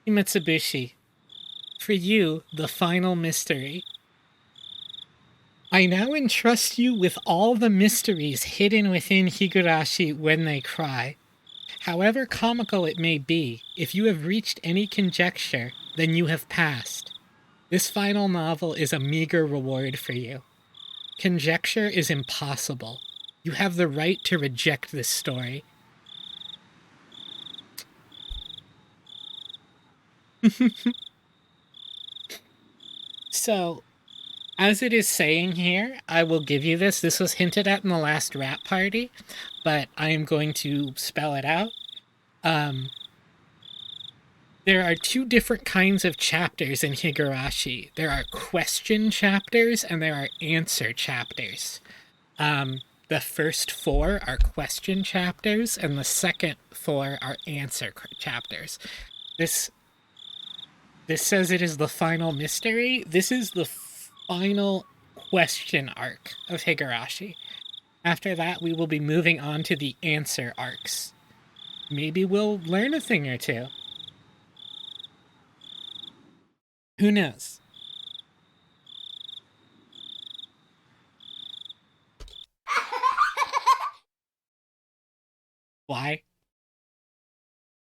Himatsubushi, for you, the final mystery. I now entrust you with all the mysteries hidden within Higurashi when they cry. However comical it may be, if you have reached any conjecture, then you have passed. This final novel is a meager reward for you. Conjecture is impossible. You have the right to reject this story. So, as it is saying here, I will give you this. This was hinted at in the last rap party, but I am going to spell it out. There are two different kinds of chapters in Higurashi. There are question chapters and there are answer chapters. The first four are question chapters and the second four are answer chapters. This says it is the final mystery. This is the final question arc of Higurashi. After that, we will be moving on to the answer arcs. Maybe we'll learn a thing or two. Who knows? Why?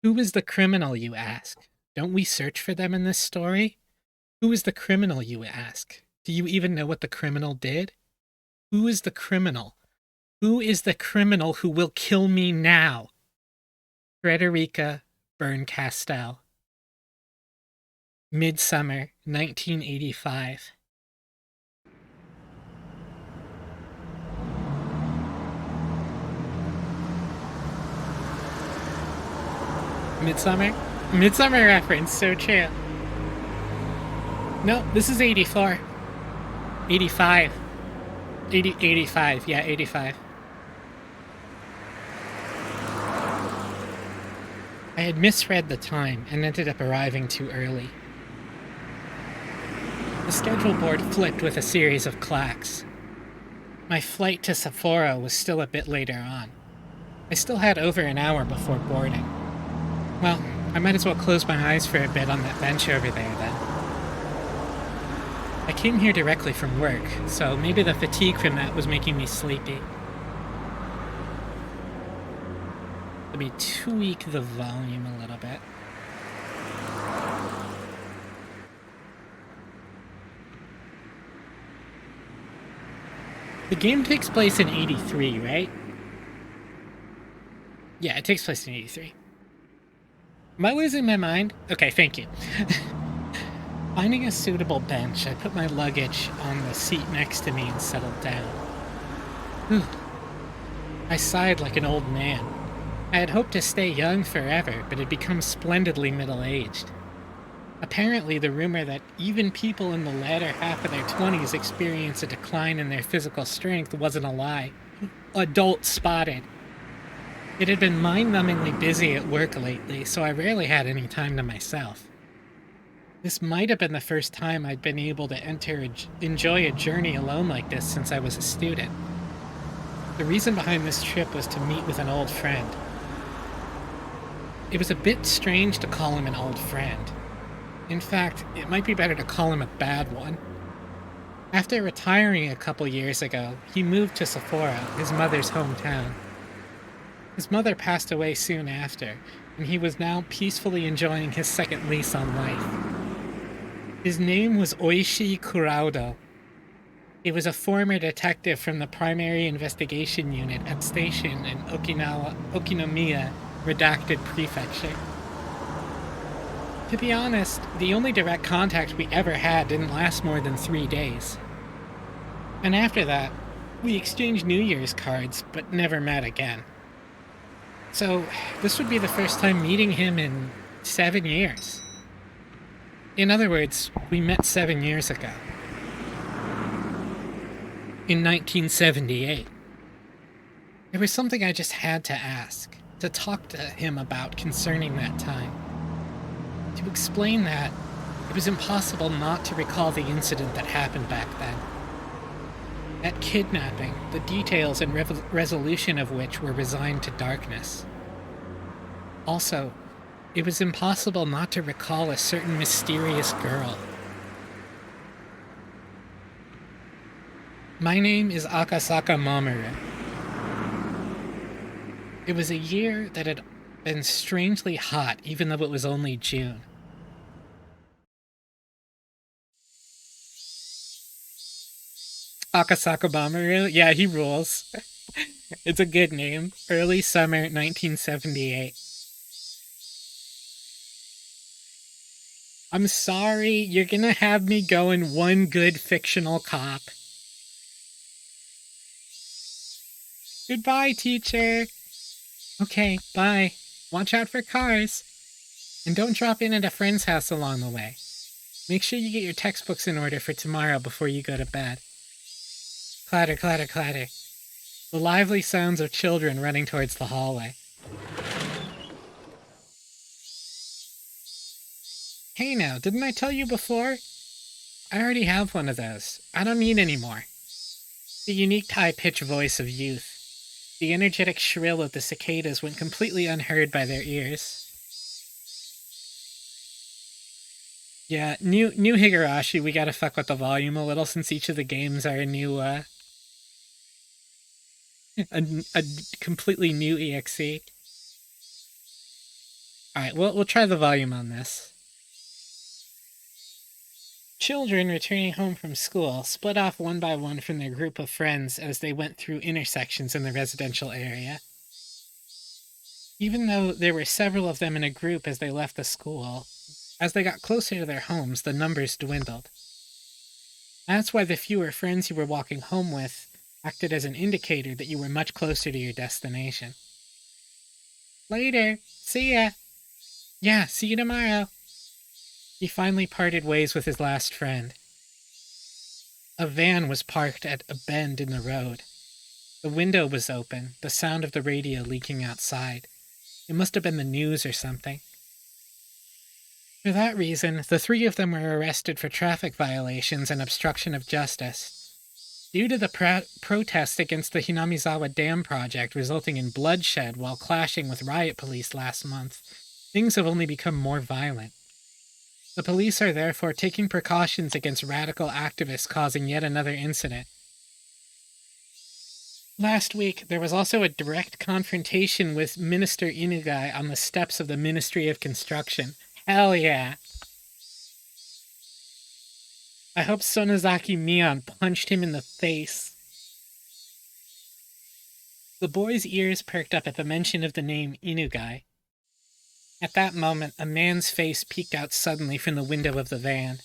Who is the criminal, you ask? Don't we search for them in this story? Who is the criminal, you ask? Do you even know what the criminal did? Who is the criminal? Who is the criminal who will kill me now? Frederica Berncastel. Midsummer, 1985. Midsummer? Midsummer reference, so true. No, this is 84. 85. 85, yeah, 85. I had misread the time and ended up arriving too early. The schedule board flipped with a series of clacks. My flight to Sapporo was still a bit later on. I still had over an hour before boarding. Well, I might as well close my eyes for a bit on that bench over there then. I came here directly from work, so maybe the fatigue from that was making me sleepy. Let me tweak the volume a little bit. The game takes place in 83, right? Yeah, it takes place in 83. Am I losing my mind? Okay, thank you. Finding a suitable bench, I put my luggage on the seat next to me and settled down. Whew. I sighed like an old man. I had hoped to stay young forever, but had become splendidly middle-aged. Apparently, the rumor that even people in the latter half of their 20s experience a decline in their physical strength wasn't a lie. Adult spotted. It had been mind-numbingly busy at work lately, so I rarely had any time to myself. This might have been the first time I'd been able to enjoy a journey alone like this since I was a student. The reason behind this trip was to meet with an old friend. It was a bit strange to call him an old friend. In fact, it might be better to call him a bad one. After retiring a couple years ago, he moved to Sapporo, his mother's hometown. His mother passed away soon after, and he was now peacefully enjoying his second lease on life. His name was Oishi Kuraudo. He was a former detective from the Primary Investigation Unit at station in Okinomiya, Redacted Prefecture. To be honest, the only direct contact we ever had didn't last more than 3 days. And after that, we exchanged New Year's cards, but never met again. So, this would be the first time meeting him in 7 years. In other words, we met 7 years ago. In 1978. There was something I just had to ask, to talk to him about concerning that time. To explain that, it was impossible not to recall the incident that happened back then. That kidnapping, the details and resolution of which were resigned to darkness. Also, it was impossible not to recall a certain mysterious girl. My name is Akasaka Mamoru. It was a year that had been strangely hot, even though it was only June. Akasaka Mamoru? Yeah, he rules. It's a good name. Early summer 1978. I'm sorry, you're gonna have me going one good fictional cop. Goodbye, teacher. Okay, bye. Watch out for cars. And don't drop in at a friend's house along the way. Make sure you get your textbooks in order for tomorrow before you go to bed. Clatter, clatter, clatter. The lively sounds of children running towards the hallway. Hey now, didn't I tell you before? I already have one of those. I don't need any more. The unique high-pitched voice of youth. The energetic shrill of the cicadas went completely unheard by their ears. Yeah, new Higurashi, we gotta fuck with the volume a little since each of the games are a new, a completely new EXE. Alright, we'll try the volume on this. Children returning home from school split off one by one from their group of friends as they went through intersections in the residential area. Even though there were several of them in a group as they left the school, as they got closer to their homes, the numbers dwindled. That's why the fewer friends you were walking home with acted as an indicator that you were much closer to your destination. Later. See ya. Yeah, see you tomorrow. He finally parted ways with his last friend. A van was parked at a bend in the road. The window was open, the sound of the radio leaking outside. It must have been the news or something. For that reason, the three of them were arrested for traffic violations and obstruction of justice. Due to the protest against the Hinamizawa Dam project resulting in bloodshed while clashing with riot police last month, things have only become more violent. The police are therefore taking precautions against radical activists causing yet another incident. Last week, there was also a direct confrontation with Minister Inugai on the steps of the Ministry of Construction. Hell yeah. I hope Sonozaki Mion punched him in the face. The boy's ears perked up at the mention of the name Inugai. At that moment, a man's face peeked out suddenly from the window of the van.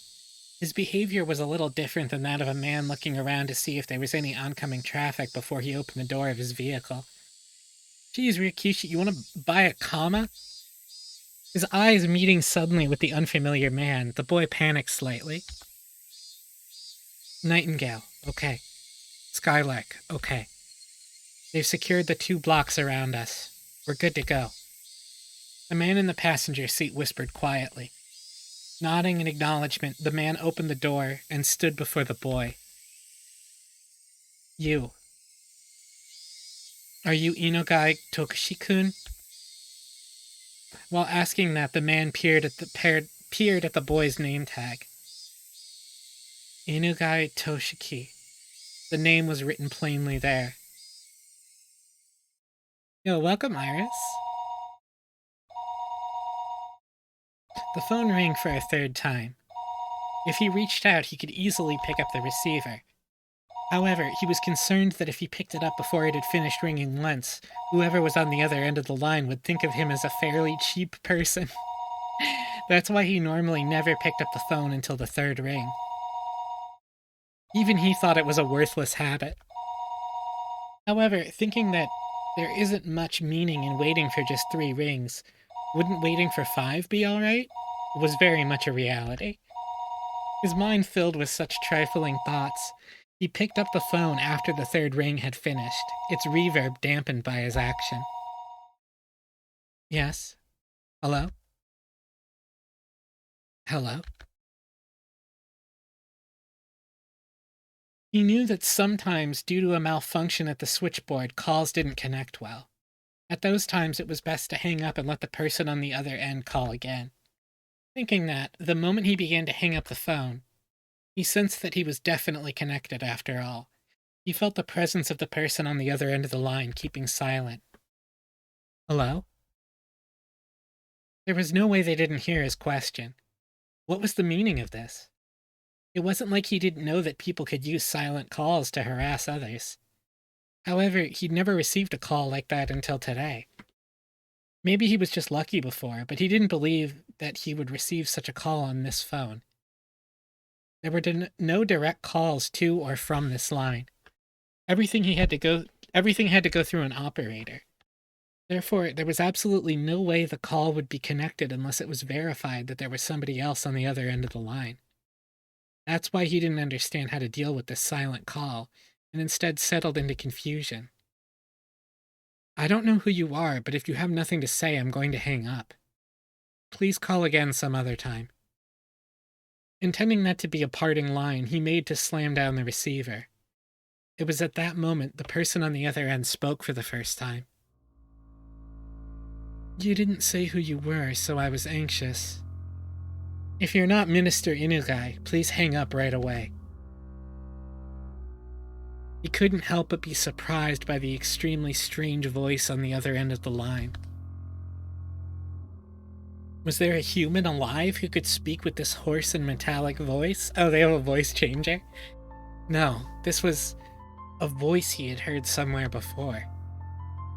His behavior was a little different than that of a man looking around to see if there was any oncoming traffic before he opened the door of his vehicle. Geez, Ryukishi, you want to buy a comma? His eyes meeting suddenly with the unfamiliar man, the boy panicked slightly. Nightingale, okay. Skylark, okay. They've secured the 2 blocks around us. We're good to go. The man in the passenger seat whispered quietly. Nodding in acknowledgement, the man opened the door and stood before the boy. You. Are you Inugai Tokushi-kun? While asking that, the man peered at the boy's name tag. Inugai Toshiki. The name was written plainly there. Yo, welcome, Iris. The phone rang for a 3rd time. If he reached out, he could easily pick up the receiver. However, he was concerned that if he picked it up before it had finished ringing once, whoever was on the other end of the line would think of him as a fairly cheap person. That's why he normally never picked up the phone until the 3rd ring. Even he thought it was a worthless habit. However, thinking that there isn't much meaning in waiting for just 3 rings, wouldn't waiting for 5 be alright? Was very much a reality. His mind filled with such trifling thoughts, he picked up the phone after the 3rd ring had finished, its reverb dampened by his action. Yes? Hello? Hello? He knew that sometimes, due to a malfunction at the switchboard, calls didn't connect well. At those times, it was best to hang up and let the person on the other end call again. Thinking that, the moment he began to hang up the phone, he sensed that he was definitely connected after all. He felt the presence of the person on the other end of the line keeping silent. Hello? There was no way they didn't hear his question. What was the meaning of this? It wasn't like he didn't know that people could use silent calls to harass others. However, he'd never received a call like that until today. Maybe he was just lucky before, but he didn't believe that he would receive such a call on this phone. There were no direct calls to or from this line. Everything had to go through an operator. Therefore, there was absolutely no way the call would be connected unless it was verified that there was somebody else on the other end of the line. That's why he didn't understand how to deal with this silent call, and instead settled into confusion. I don't know who you are, but if you have nothing to say, I'm going to hang up. Please call again some other time. Intending that to be a parting line, he made to slam down the receiver. It was at that moment the person on the other end spoke for the first time. You didn't say who you were, so I was anxious. If you're not Minister Inugai, please hang up right away. He couldn't help but be surprised by the extremely strange voice on the other end of the line. Was there a human alive who could speak with this hoarse and metallic voice? Oh, they have a voice changer? No, this was a voice he had heard somewhere before.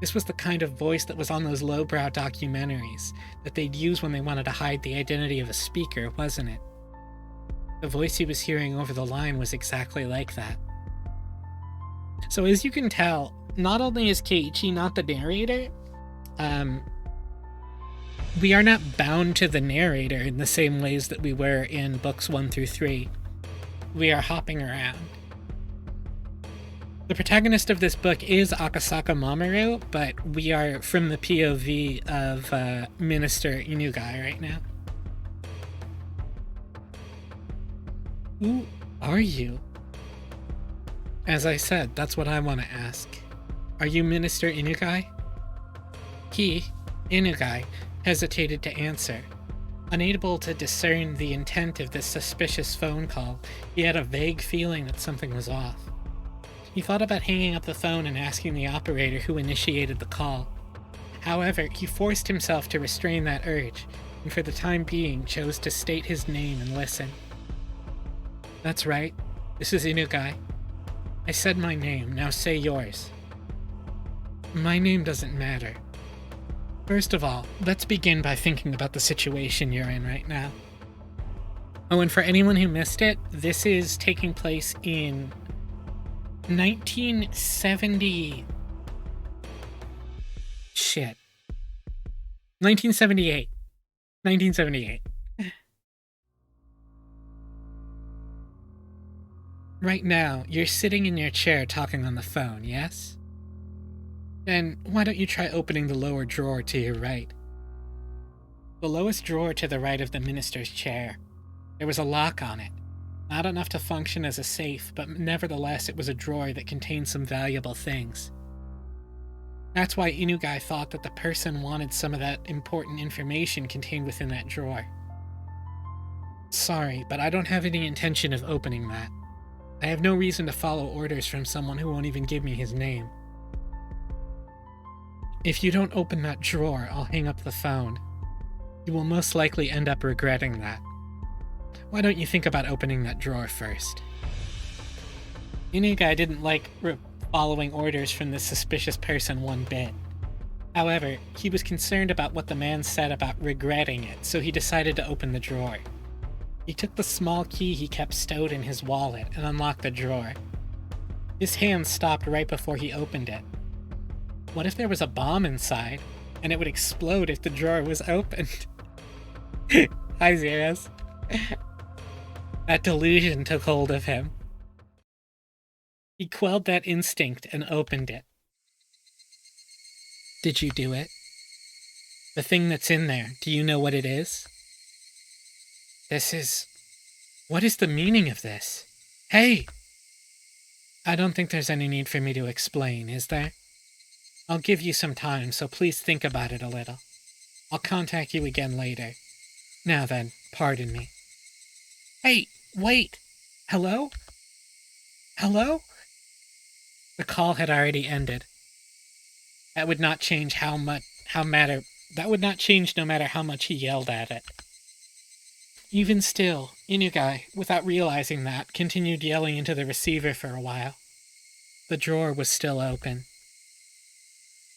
This was the kind of voice that was on those lowbrow documentaries that they'd use when they wanted to hide the identity of a speaker, wasn't it? The voice he was hearing over the line was exactly like that. So as you can tell, not only is Keiichi not the narrator, we are not bound to the narrator in the same ways that we were in books 1 through 3. We are hopping around. The protagonist of this book is Akasaka Mamoru, but we are from the POV of Minister Inugai right now. Who are you? As I said, that's what I want to ask. Are you Minister Inugai? He, Inugai, hesitated to answer. Unable to discern the intent of this suspicious phone call, he had a vague feeling that something was off. He thought about hanging up the phone and asking the operator who initiated the call. However, he forced himself to restrain that urge, and for the time being chose to state his name and listen. That's right. This is Inugai. I said my name, now say yours. My name doesn't matter. First of all, let's begin by thinking about the situation you're in right now. Oh, and for anyone who missed it, this is taking place in 1970... 1978. 1978. Right now, you're sitting in your chair talking on the phone, yes? Then why don't you try opening the lower drawer to your right? The lowest drawer to the right of the minister's chair. There was a lock on it. Not enough to function as a safe, but nevertheless it was a drawer that contained some valuable things. That's why Inugai thought that the person wanted some of that important information contained within that drawer. Sorry, but I don't have any intention of opening that. I have no reason to follow orders from someone who won't even give me his name. If you don't open that drawer, I'll hang up the phone. You will most likely end up regretting that. Why don't you think about opening that drawer first? Inugai didn't like following orders from this suspicious person one bit. However, he was concerned about what the man said about regretting it, so he decided to open the drawer. He took the small key he kept stowed in his wallet and unlocked the drawer. His hand stopped right before he opened it. What if there was a bomb inside, and it would explode if the drawer was opened? Hi, Zeros. That delusion took hold of him. He quelled that instinct and opened it. Did you do it? The thing that's in there, do you know what it is? What is the meaning of this? Hey! I don't think there's any need for me to explain, is there? I'll give you some time, so please think about it a little. I'll contact you again later. Now then, pardon me. Hey, wait! Hello? Hello? The call had already ended. That would not change that would not change no matter how much he yelled at it. Even still, Inugai, without realizing that, continued yelling into the receiver for a while. The drawer was still open.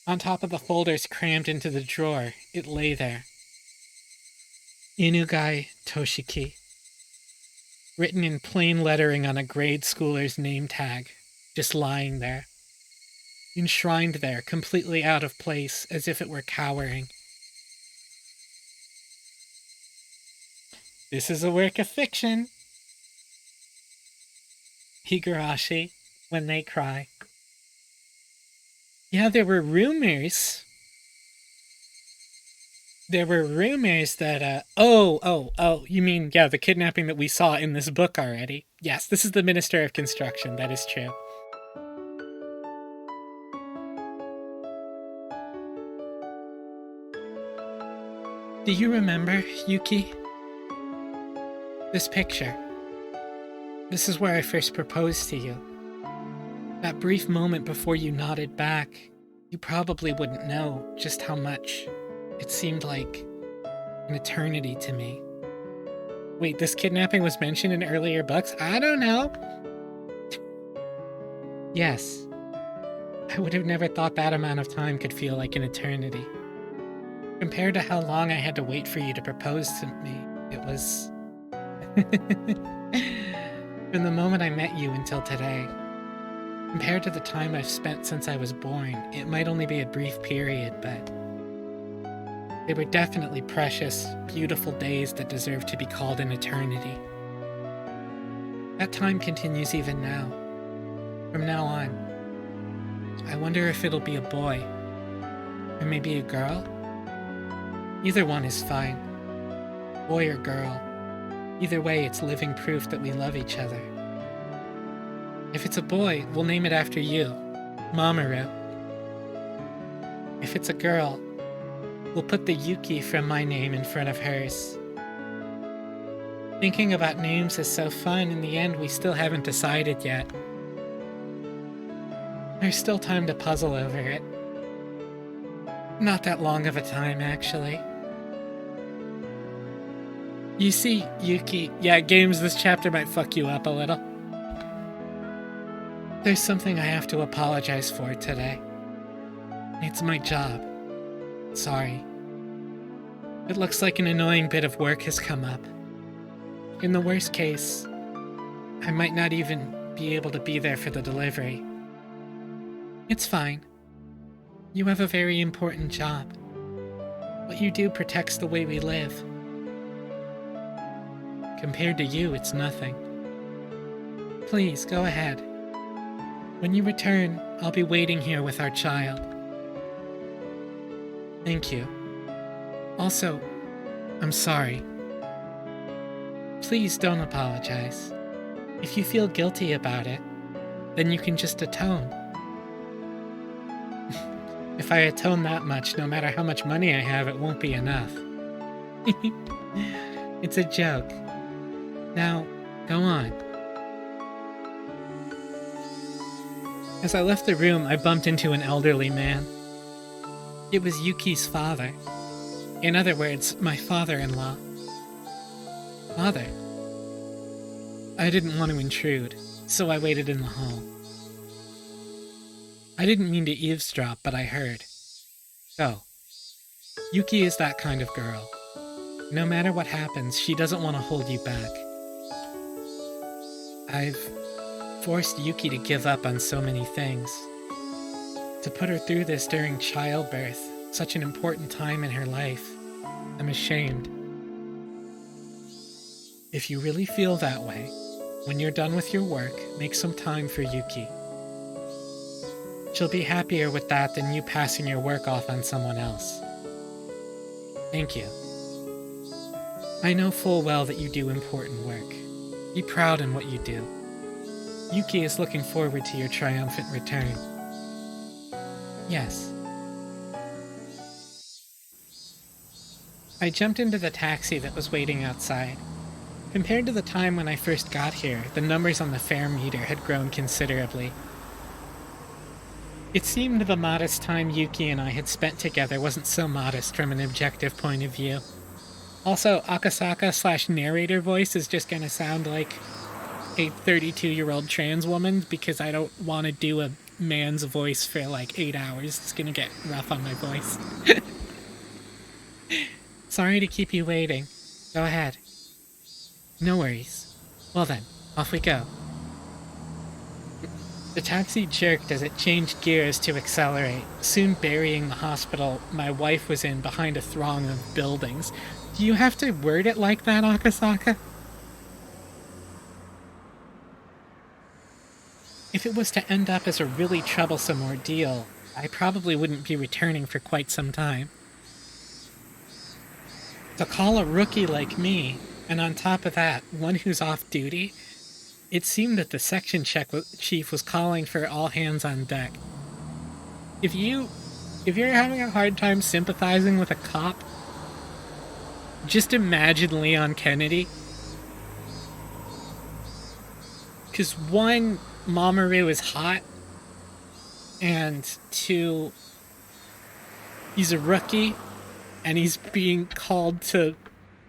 On top of the folders crammed into the drawer, it lay there. Inugai Toshiki. Written in plain lettering on a grade schooler's name tag, just lying there. Enshrined there, completely out of place, as if it were cowering. This is a work of fiction. Higurashi, when they cry. Yeah, there were rumors. There were rumors that, you mean, yeah, the kidnapping that we saw in this book already. Yes, this is the Minister of Construction, that is true. Do you remember, Yuki? This picture. This is where I first proposed to you. That brief moment before you nodded back, you probably wouldn't know just how much. It seemed like an eternity to me. Wait, this kidnapping was mentioned in earlier books? I don't know. Yes. I would have never thought that amount of time could feel like an eternity. Compared to how long I had to wait for you to propose to me, it was... From the moment I met you until today. Compared to the time I've spent since I was born, it might only be a brief period, but... they were definitely precious, beautiful days that deserve to be called an eternity. That time continues even now. From now on. I wonder if it'll be a boy. Or maybe a girl? Either one is fine. Boy or girl. Either way, it's living proof that we love each other. If it's a boy, we'll name it after you, Mamoru. If it's a girl, we'll put the Yuki from my name in front of hers. Thinking about names is so fun. In the end, we still haven't decided yet. There's still time to puzzle over it. Not that long of a time, actually. You see, Yuki, yeah, games, this chapter might fuck you up a little. There's something I have to apologize for today. It's my job. Sorry. It looks like an annoying bit of work has come up. In the worst case, I might not even be able to be there for the delivery. It's fine. You have a very important job. What you do protects the way we live. Compared to you, it's nothing. Please, go ahead. When you return, I'll be waiting here with our child. Thank you. Also, I'm sorry. Please don't apologize. If you feel guilty about it, then you can just atone. If I atone that much, no matter how much money I have, it won't be enough. It's a joke. Now, go on. As I left the room, I bumped into an elderly man. It was Yuki's father. In other words, my father-in-law. Father? I didn't want to intrude, so I waited in the hall. I didn't mean to eavesdrop, but I heard. Go. Yuki is that kind of girl. No matter what happens, she doesn't want to hold you back. I've forced Yuki to give up on so many things. To put her through this during childbirth, such an important time in her life, I'm ashamed. If you really feel that way, when you're done with your work, make some time for Yuki. She'll be happier with that than you passing your work off on someone else. Thank you. I know full well that you do important work. Be proud in what you do. Yuki is looking forward to your triumphant return. Yes, I jumped into the taxi that was waiting outside. Compared to the time when I first got here, the numbers on the fare meter had grown considerably. It seemed the modest time Yuki and I had spent together wasn't so modest from an objective point of view. Also, Akasaka/narrator voice is just gonna sound like a 32-year-old trans woman because I don't want to do a man's voice for like 8 hours. It's gonna get rough on my voice. Sorry to keep you waiting. Go ahead. No worries. Well then, off we go. The taxi jerked as it changed gears to accelerate, soon burying the hospital my wife was in behind a throng of buildings. Do you have to word it like that, Akasaka? If it was to end up as a really troublesome ordeal, I probably wouldn't be returning for quite some time. To call a rookie like me, and on top of that, one who's off duty, it seemed that the section chief was calling for all hands on deck. If you're having a hard time sympathizing with a cop, just imagine Leon Kennedy. Because one, Mamoru is hot, and two, he's a rookie, and he's being called to,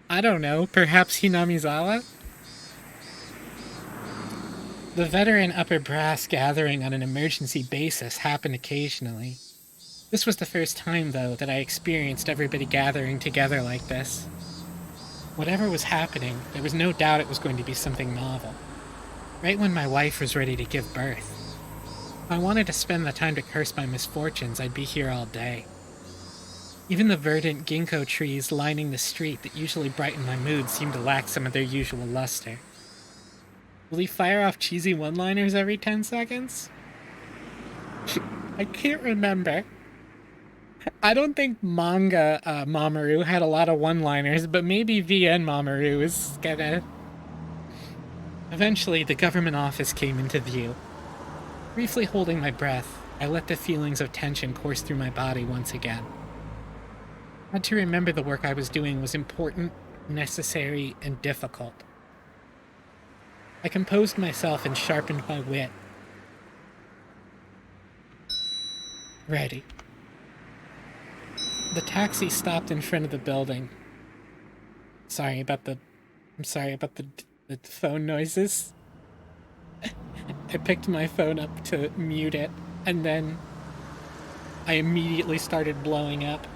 I don't know, perhaps Hinamizawa? The veteran upper brass gathering on an emergency basis happened occasionally. This was the first time, though, that I experienced everybody gathering together like this. Whatever was happening, there was no doubt it was going to be something novel. Right when my wife was ready to give birth. If I wanted to spend the time to curse my misfortunes, I'd be here all day. Even the verdant ginkgo trees lining the street that usually brighten my mood seemed to lack some of their usual luster. Will he fire off cheesy one-liners every 10 seconds? I can't remember. I don't think manga Mamoru had a lot of one-liners, but maybe VN Mamoru is gonna... Eventually, the government office came into view. Briefly holding my breath, I let the feelings of tension course through my body once again. I had to remember the work I was doing was important, necessary, and difficult. I composed myself and sharpened my wit. Ready. The taxi stopped in front of the building. I'm sorry about the phone noises. I picked my phone up to mute it, and then I immediately started blowing up.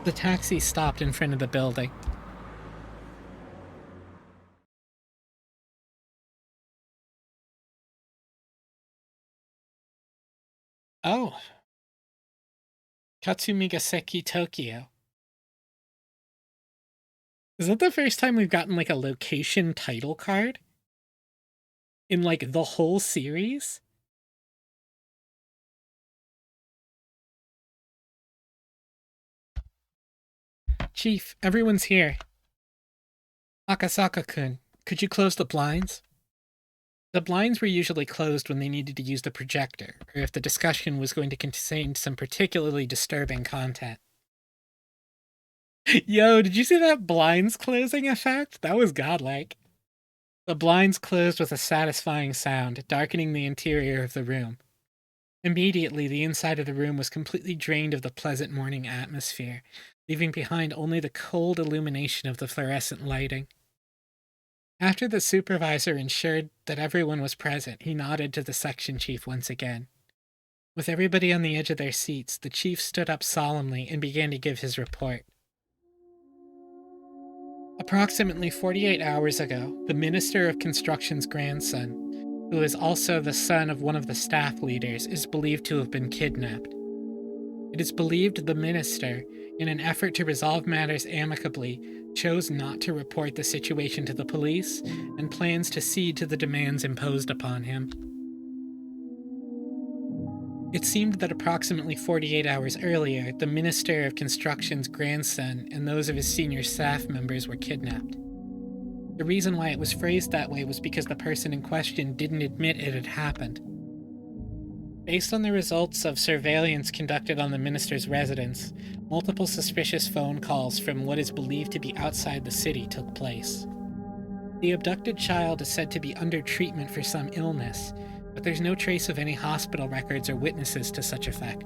The taxi stopped in front of the building. Oh. Katsumigaseki, Tokyo. Is that the first time we've gotten, like, a location title card? In, like, the whole series? Chief, everyone's here. Akasaka-kun, could you close the blinds? The blinds were usually closed when they needed to use the projector, or if the discussion was going to contain some particularly disturbing content. Yo, did you see that blinds closing effect? That was godlike. The blinds closed with a satisfying sound, darkening the interior of the room. Immediately, the inside of the room was completely drained of the pleasant morning atmosphere, leaving behind only the cold illumination of the fluorescent lighting. After the supervisor ensured that everyone was present, he nodded to the section chief once again. With everybody on the edge of their seats, the chief stood up solemnly and began to give his report. Approximately 48 hours ago, the Minister of Construction's grandson, who is also the son of one of the staff leaders, is believed to have been kidnapped. It is believed the minister, in an effort to resolve matters amicably, chose not to report the situation to the police and plans to cede to the demands imposed upon him. It seemed that approximately 48 hours earlier, the Minister of Construction's grandson and those of his senior staff members were kidnapped. The reason why it was phrased that way was because the person in question didn't admit it had happened. Based on the results of surveillance conducted on the minister's residence, multiple suspicious phone calls from what is believed to be outside the city took place. The abducted child is said to be under treatment for some illness, but there's no trace of any hospital records or witnesses to such effect.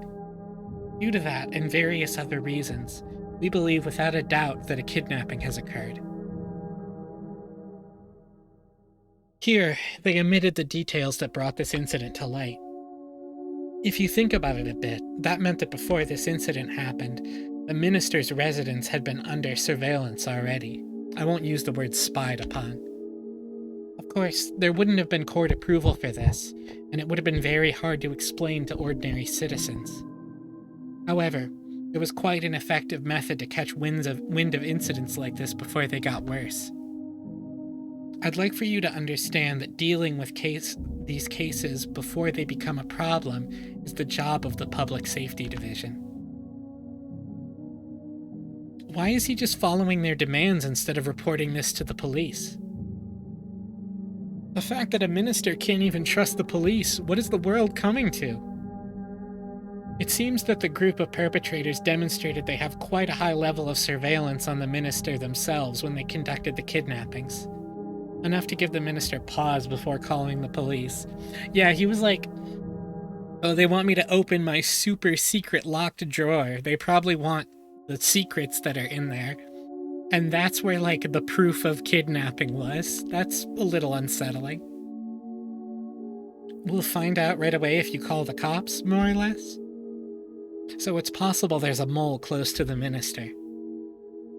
Due to that and various other reasons, we believe without a doubt that a kidnapping has occurred. Here, they omitted the details that brought this incident to light. If you think about it a bit, that meant that before this incident happened, the minister's residence had been under surveillance already. I won't use the word spied upon. Of course, there wouldn't have been court approval for this, and it would have been very hard to explain to ordinary citizens. However, it was quite an effective method to catch wind of incidents like this before they got worse. I'd like for you to understand that dealing with these cases before they become a problem is the job of the Public Safety Division. Why is he just following their demands instead of reporting this to the police? The fact that a minister can't even trust the police, what is the world coming to? It seems that the group of perpetrators demonstrated they have quite a high level of surveillance on the minister themselves when they conducted the kidnappings. Enough to give the minister pause before calling the police. Yeah, he was like, oh, they want me to open my super secret locked drawer. They probably want the secrets that are in there. And that's where, like, the proof of kidnapping was. That's a little unsettling. We'll find out right away if you call the cops, more or less. So it's possible there's a mole close to the minister.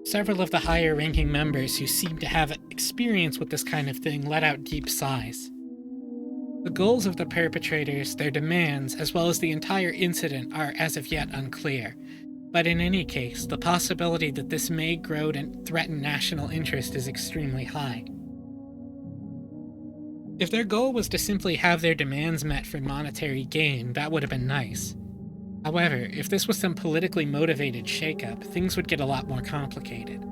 Several of the higher-ranking members who seem to have experience with this kind of thing let out deep sighs. The goals of the perpetrators, their demands, as well as the entire incident are as of yet unclear. But in any case, the possibility that this may grow and threaten national interest is extremely high. If their goal was to simply have their demands met for monetary gain, that would have been nice. However, if this was some politically motivated shakeup, things would get a lot more complicated.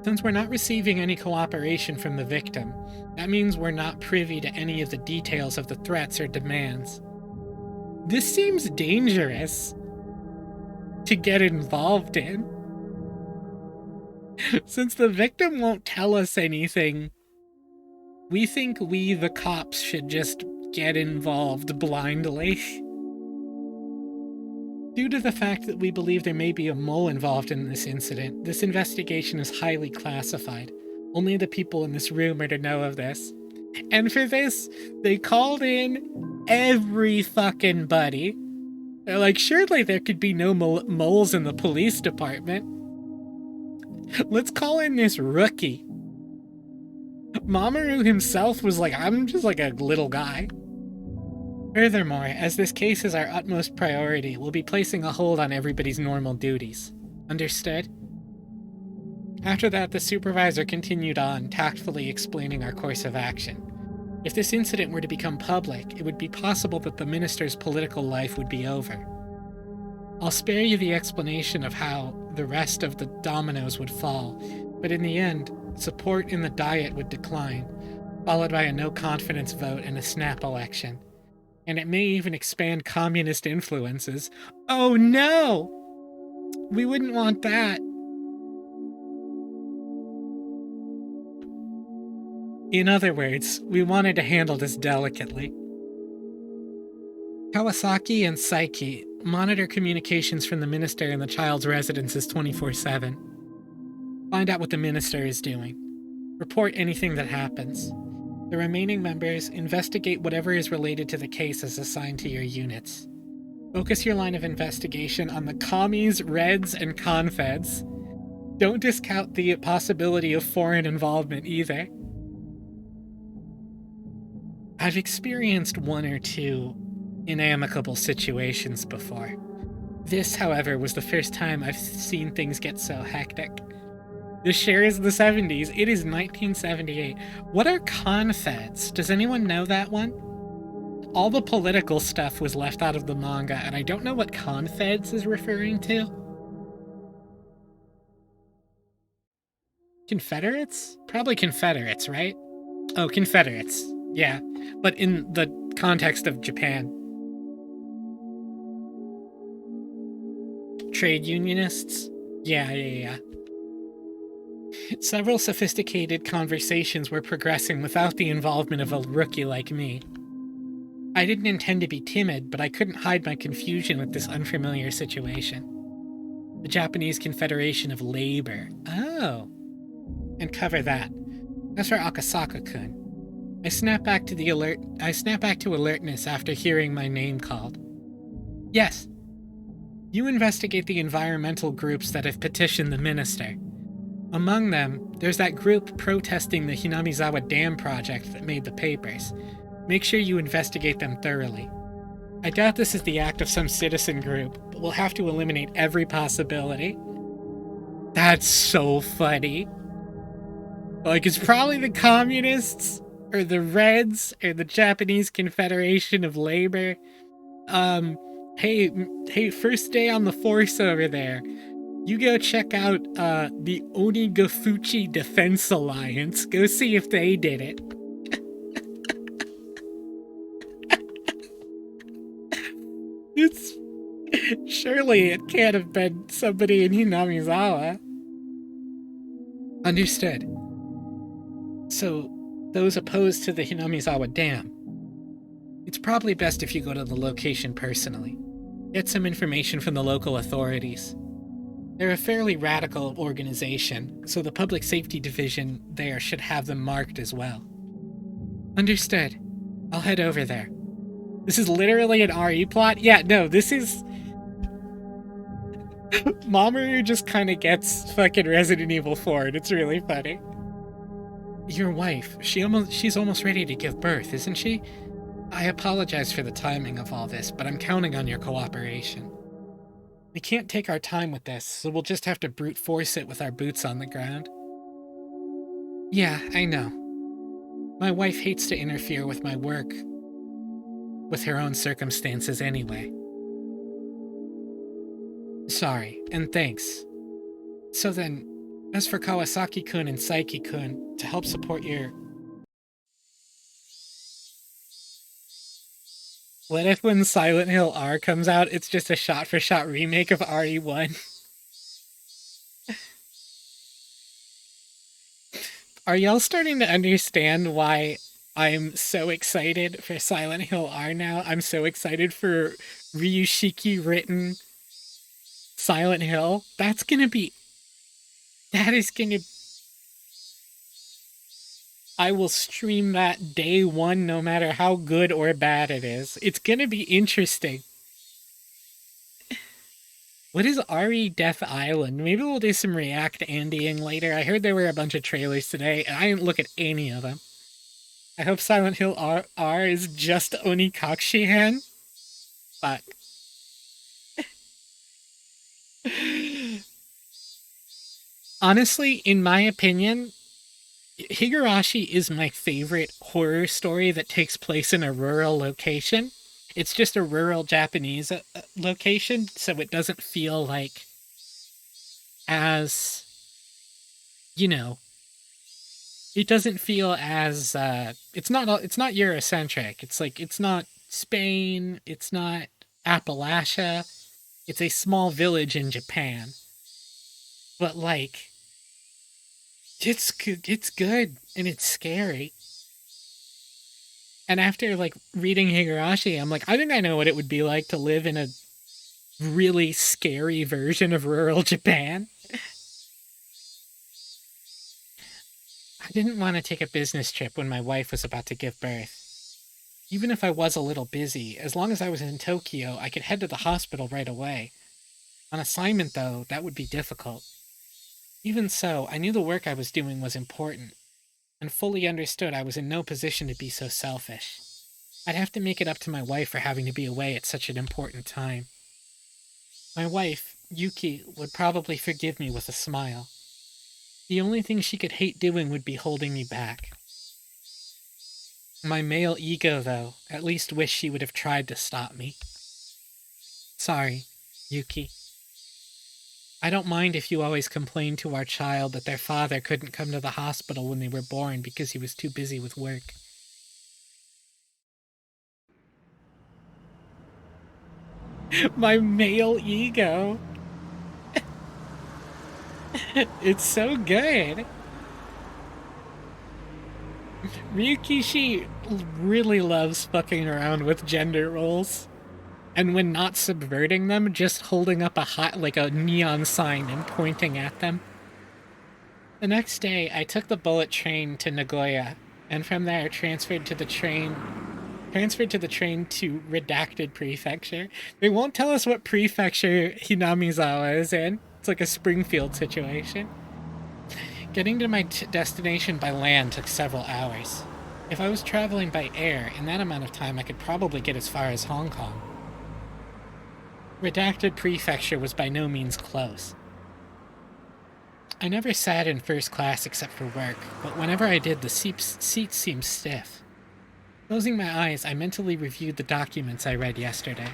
Since we're not receiving any cooperation from the victim, that means we're not privy to any of the details of the threats or demands. This seems dangerous to get involved in. Since the victim won't tell us anything, we think we, the cops, should just get involved blindly. Due to the fact that we believe there may be a mole involved in this incident, this investigation is highly classified. Only the people in this room are to know of this. And for this, they called in every fucking buddy. They're like, surely there could be no moles in the police department. Let's call in this rookie. Mamoru himself was like, I'm just like a little guy. Furthermore, as this case is our utmost priority, we'll be placing a hold on everybody's normal duties. Understood? After that, the supervisor continued on, tactfully explaining our course of action. If this incident were to become public, it would be possible that the minister's political life would be over. I'll spare you the explanation of how the rest of the dominoes would fall, but in the end, support in the Diet would decline, followed by a no-confidence vote and a snap election. And it may even expand communist influences. Oh no! We wouldn't want that. In other words, we wanted to handle this delicately. Kawasaki and Saiki monitor communications from the minister and the child's residences 24/7. Find out what the minister is doing. Report anything that happens. The remaining members investigate whatever is related to the case as assigned to your units. Focus your line of investigation on the commies, Reds, and Confeds. Don't discount the possibility of foreign involvement either. I've experienced one or two inamicable situations before. This, however, was the first time I've seen things get so hectic. The share is the 70s. It is 1978. What are confeds? Does anyone know that one? All the political stuff was left out of the manga, and I don't know what confeds is referring to. Confederates? Probably Confederates, right? Oh, Confederates. Yeah, but in the context of Japan. Trade unionists? Yeah. Several sophisticated conversations were progressing without the involvement of a rookie like me. I didn't intend to be timid, but I couldn't hide my confusion with this unfamiliar situation. The Japanese Confederation of Labor. Oh. And cover that. As for Akasaka-kun, I snap back to alertness after hearing my name called. Yes. You investigate the environmental groups that have petitioned the minister. Among them, there's that group protesting the Hinamizawa Dam project that made the papers. Make sure you investigate them thoroughly. I doubt this is the act of some citizen group, but we'll have to eliminate every possibility. That's so funny. Like, it's probably the communists, or the Reds, or the Japanese Confederation of Labor. Hey, first day on the force over there. You go check out the Onigafuchi Defense Alliance. Go see if they did it. It's surely it can't have been somebody in Hinamizawa. Understood. So, those opposed to the Hinamizawa Dam. It's probably best if you go to the location personally. Get some information from the local authorities. They're a fairly radical organization, so the Public Safety Division there should have them marked as well. Understood. I'll head over there. This is literally an RE plot? Yeah, no, this is... Mamoru just kind of gets fucking Resident Evil 4, and it's really funny. Your wife, she's almost ready to give birth, isn't she? I apologize for the timing of all this, but I'm counting on your cooperation. We can't take our time with this, so we'll just have to brute force it with our boots on the ground. Yeah, I know. My wife hates to interfere with my work, with her own circumstances anyway. Sorry, and thanks. So then, as for Kawasaki-kun and Saiki-kun, to help support your... What if when Silent Hill R comes out, it's just a shot-for-shot remake of RE1? Are y'all starting to understand why I'm so excited for Silent Hill R now? I'm so excited for Ryushiki written Silent Hill. That is gonna... I will stream that day one no matter how good or bad it is. It's gonna be interesting. What is RE Death Island? Maybe we'll do some React Andying later. I heard there were a bunch of trailers today, and I didn't look at any of them. I hope Silent Hill R is just Onikakushi-hen. Fuck. Honestly, in my opinion, Higurashi is my favorite horror story that takes place in a rural location. It's just a rural Japanese location, so it doesn't feel like as, you know, it doesn't feel as it's not Eurocentric. It's like it's not Spain, it's not Appalachia. It's a small village in Japan. But like it's good and it's scary. And after like reading Higurashi, I'm like, I think I know what it would be like to live in a really scary version of rural Japan. I didn't want to take a business trip when my wife was about to give birth. Even if I was a little busy, as long as I was in Tokyo, I could head to the hospital right away. On assignment, though, that would be difficult. Even so, I knew the work I was doing was important, and fully understood I was in no position to be so selfish. I'd have to make it up to my wife for having to be away at such an important time. My wife, Yuki, would probably forgive me with a smile. The only thing she could hate doing would be holding me back. My male ego, though, at least wished she would have tried to stop me. Sorry, Yuki. I don't mind if you always complain to our child that their father couldn't come to the hospital when they were born because he was too busy with work. My male ego. It's so good. Ryukishi really loves fucking around with gender roles. And when not subverting them, just holding up like a neon sign and pointing at them. The next day, I took the bullet train to Nagoya, and from there transferred to the train to Redacted Prefecture. They won't tell us what prefecture Hinamizawa is in. It's like a Springfield situation. Getting to my destination by land took several hours. If I was traveling by air, in that amount of time I could probably get as far as Hong Kong. Redacted Prefecture was by no means close. I never sat in first class except for work, but whenever I did, the seats seemed stiff. Closing my eyes, I mentally reviewed the documents I read yesterday.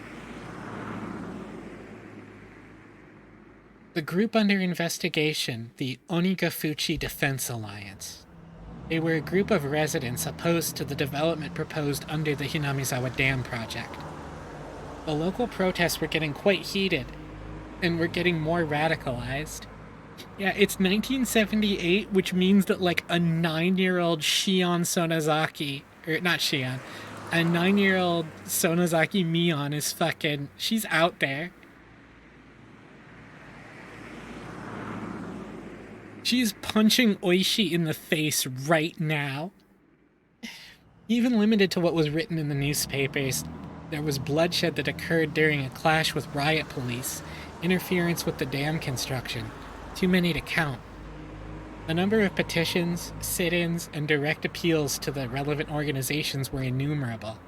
The group under investigation, the Onigafuchi Defense Alliance. They were a group of residents opposed to the development proposed under the Hinamizawa Dam project. The local protests were getting quite heated, and were getting more radicalized. Yeah, it's 1978, which means that like a 9-year-old Shion Sonozaki, or not Shion, a 9-year-old Sonozaki Mion is fucking, she's out there. She's punching Oishi in the face right now. Even limited to what was written in the newspapers, there was bloodshed that occurred during a clash with riot police, interference with the dam construction. Too many to count. A number of petitions, sit-ins, and direct appeals to the relevant organizations were innumerable.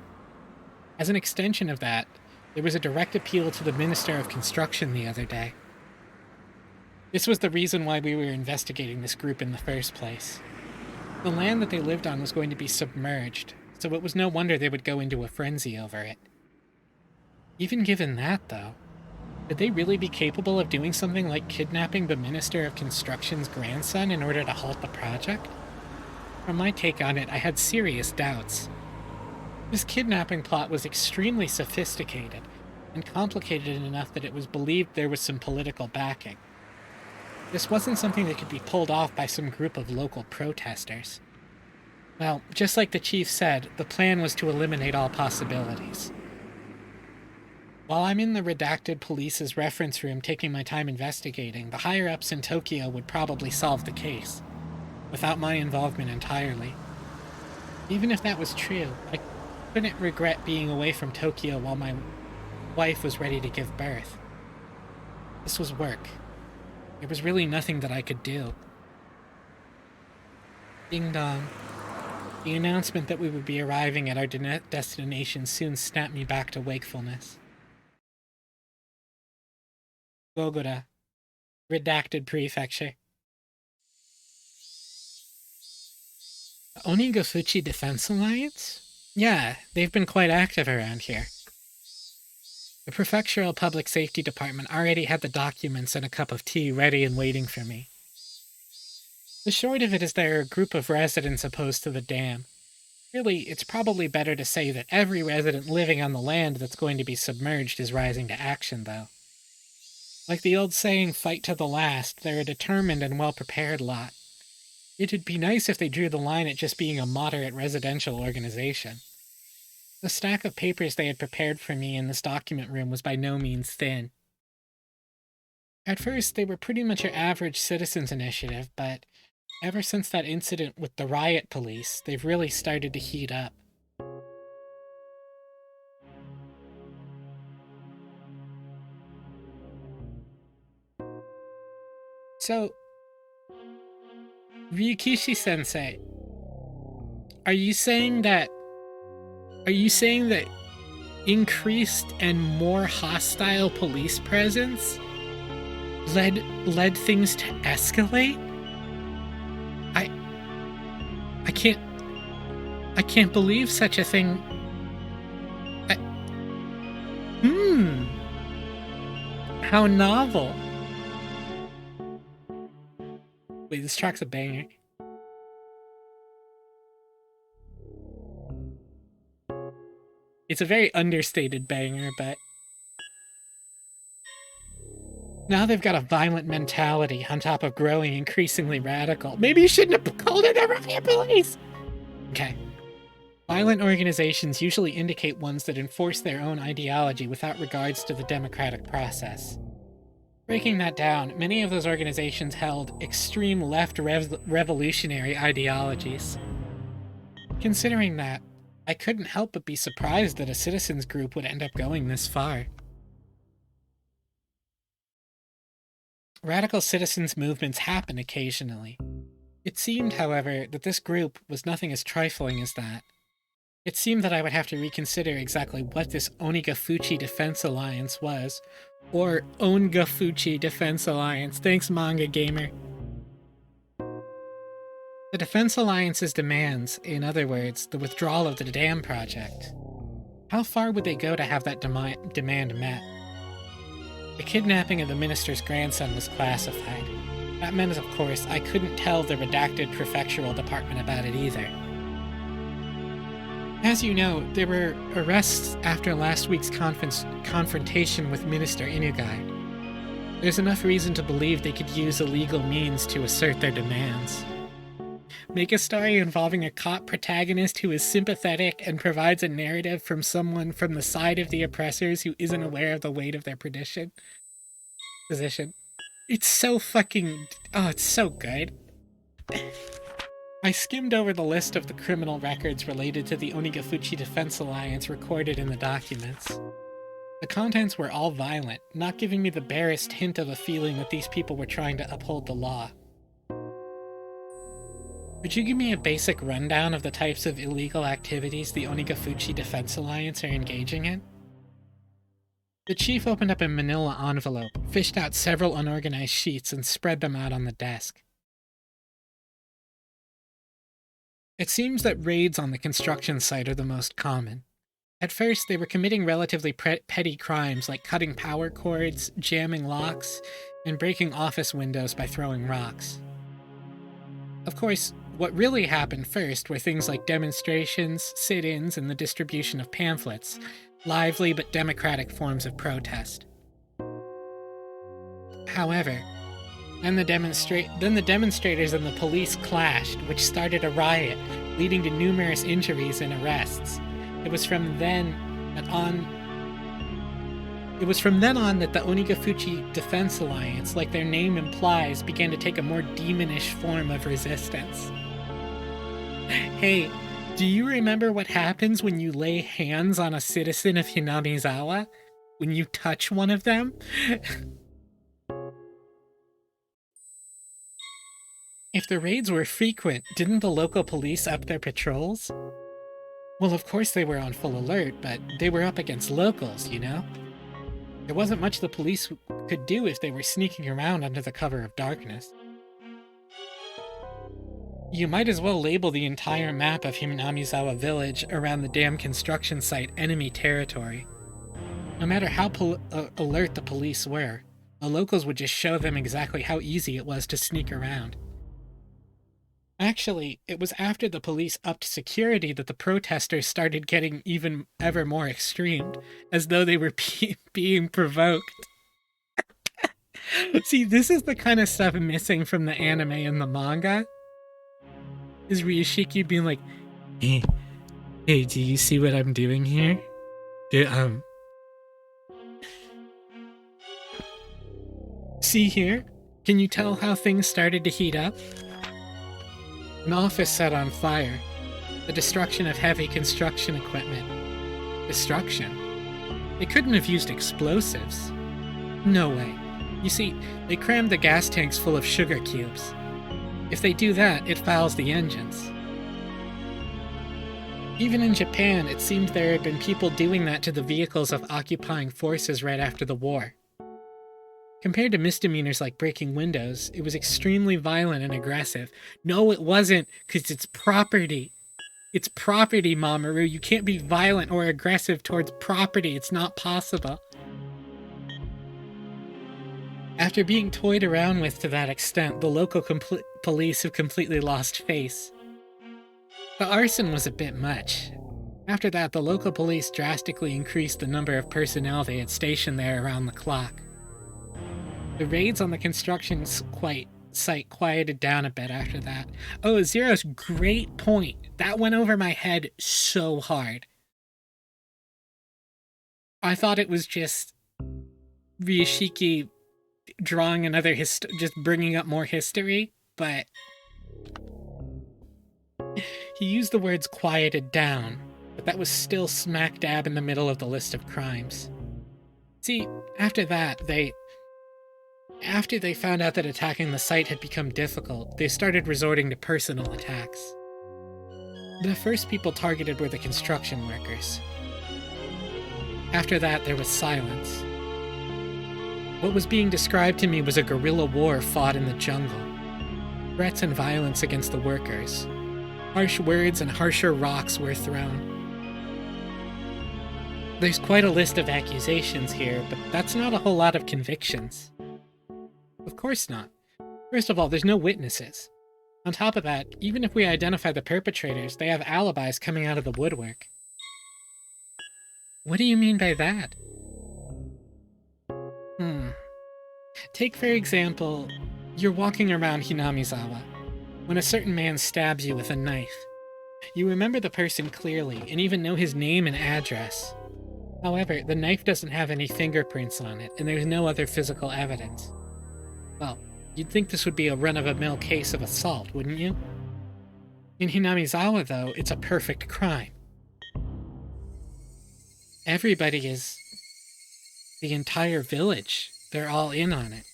As an extension of that, there was a direct appeal to the Minister of Construction the other day. This was the reason why we were investigating this group in the first place. The land that they lived on was going to be submerged, so it was no wonder they would go into a frenzy over it. Even given that, though, could they really be capable of doing something like kidnapping the Minister of Construction's grandson in order to halt the project? From my take on it, I had serious doubts. This kidnapping plot was extremely sophisticated, and complicated enough that it was believed there was some political backing. This wasn't something that could be pulled off by some group of local protesters. Well, just like the chief said, the plan was to eliminate all possibilities. While I'm in the redacted police's reference room taking my time investigating, the higher-ups in Tokyo would probably solve the case, without my involvement entirely. Even if that was true, I couldn't regret being away from Tokyo while my wife was ready to give birth. This was work. There was really nothing that I could do. Ding dong. The announcement that we would be arriving at our destination soon snapped me back to wakefulness. Gogora. Redacted Prefecture. Onigafuchi Defense Alliance? Yeah, they've been quite active around here. The Prefectural Public Safety Department already had the documents and a cup of tea ready and waiting for me. The short of it is they're a group of residents opposed to the dam. Really, it's probably better to say that every resident living on the land that's going to be submerged is rising to action, though. Like the old saying, fight to the last, they're a determined and well-prepared lot. It'd be nice if they drew the line at just being a moderate residential organization. The stack of papers they had prepared for me in this document room was by no means thin. At first, they were pretty much your average citizens initiative, but ever since that incident with the riot police, they've really started to heat up. So, Ryukishi-sensei, are you saying that increased and more hostile police presence led things to escalate? I can't believe such a thing. How novel. Wait, this track's a banger. It's a very understated banger, but Now they've got a violent mentality on top of growing increasingly radical. Maybe you shouldn't have called it a riot police! Okay. Violent organizations usually indicate ones that enforce their own ideology without regards to the democratic process. Breaking that down, many of those organizations held extreme left revolutionary ideologies. Considering that, I couldn't help but be surprised that a citizens group would end up going this far. Radical citizens movements happen occasionally. It seemed, however, that this group was nothing as trifling as that. It seemed that I would have to reconsider exactly what this Onigafuchi Defense Alliance was. Or Ongafuchi Defense Alliance. Thanks, Manga Gamer. The Defense Alliance's demands, in other words, the withdrawal of the dam project. How far would they go to have that demand met? The kidnapping of the minister's grandson was classified. That meant, of course, I couldn't tell the redacted prefectural department about it either. As you know, there were arrests after last week's confrontation with Minister Inugai. There's enough reason to believe they could use illegal means to assert their demands. Make a story involving a cop protagonist who is sympathetic and provides a narrative from someone from the side of the oppressors who isn't aware of the weight of their position. It's so fucking... Oh, it's so good. I skimmed over the list of the criminal records related to the Onigafuchi Defense Alliance recorded in the documents. The contents were all violent, not giving me the barest hint of a feeling that these people were trying to uphold the law. Would you give me a basic rundown of the types of illegal activities the Onigafuchi Defense Alliance are engaging in? The chief opened up a manila envelope, fished out several unorganized sheets, and spread them out on the desk. It seems that raids on the construction site are the most common. At first, they were committing relatively petty crimes like cutting power cords, jamming locks, and breaking office windows by throwing rocks. Of course, what really happened first were things like demonstrations, sit-ins, and the distribution of pamphlets, lively but democratic forms of protest. However, then the demonstrators and the police clashed, which started a riot, leading to numerous injuries and arrests. It was from then on that the Onigafuchi Defense Alliance, like their name implies, began to take a more demonish form of resistance. Hey, do you remember what happens when you lay hands on a citizen of Hinamizawa? When you touch one of them? If the raids were frequent, didn't the local police up their patrols? Well, of course they were on full alert, but they were up against locals, you know? There wasn't much the police could do if they were sneaking around under the cover of darkness. You might as well label the entire map of Hinamizawa village around the dam construction site enemy territory. No matter how alert the police were, the locals would just show them exactly how easy it was to sneak around. Actually, it was after the police upped security that the protesters started getting ever more extreme, as though they were being provoked. See, this is the kind of stuff missing from the anime and the manga. Is Ryushiki being like, hey, do you see what I'm doing here? See here? Can you tell how things started to heat up? An office set on fire. The destruction of heavy construction equipment. Destruction? They couldn't have used explosives. No way. You see, they crammed the gas tanks full of sugar cubes. If they do that, it fouls the engines. Even in Japan, it seemed there had been people doing that to the vehicles of occupying forces right after the war. Compared to misdemeanors like breaking windows, it was extremely violent and aggressive. No, it wasn't, because it's property. It's property, Mamoru. You can't be violent or aggressive towards property. It's not possible. After being toyed around with to that extent, the local police have completely lost face. The arson was a bit much. After that, the local police drastically increased the number of personnel they had stationed there around the clock. The raids on the construction site quieted down a bit after that. Oh, Zero's great point. That went over my head so hard. I thought it was just Ryushiki drawing another just bringing up more history, but he used the words quieted down, but that was still smack dab in the middle of the list of crimes. See, after they found out that attacking the site had become difficult, they started resorting to personal attacks. The first people targeted were the construction workers. After that, there was silence. What was being described to me was a guerrilla war fought in the jungle. Threats and violence against the workers. Harsh words and harsher rocks were thrown. There's quite a list of accusations here, but that's not a whole lot of convictions. Of course not. First of all, there's no witnesses. On top of that, even if we identify the perpetrators, they have alibis coming out of the woodwork. What do you mean by that? Take, for example, you're walking around Hinamizawa, when a certain man stabs you with a knife. You remember the person clearly, and even know his name and address. However, the knife doesn't have any fingerprints on it, and there's no other physical evidence. Well, you'd think this would be a run-of-the-mill case of assault, wouldn't you? In Hinamizawa, though, it's a perfect crime. Everybody is... the entire village. They're all in on it.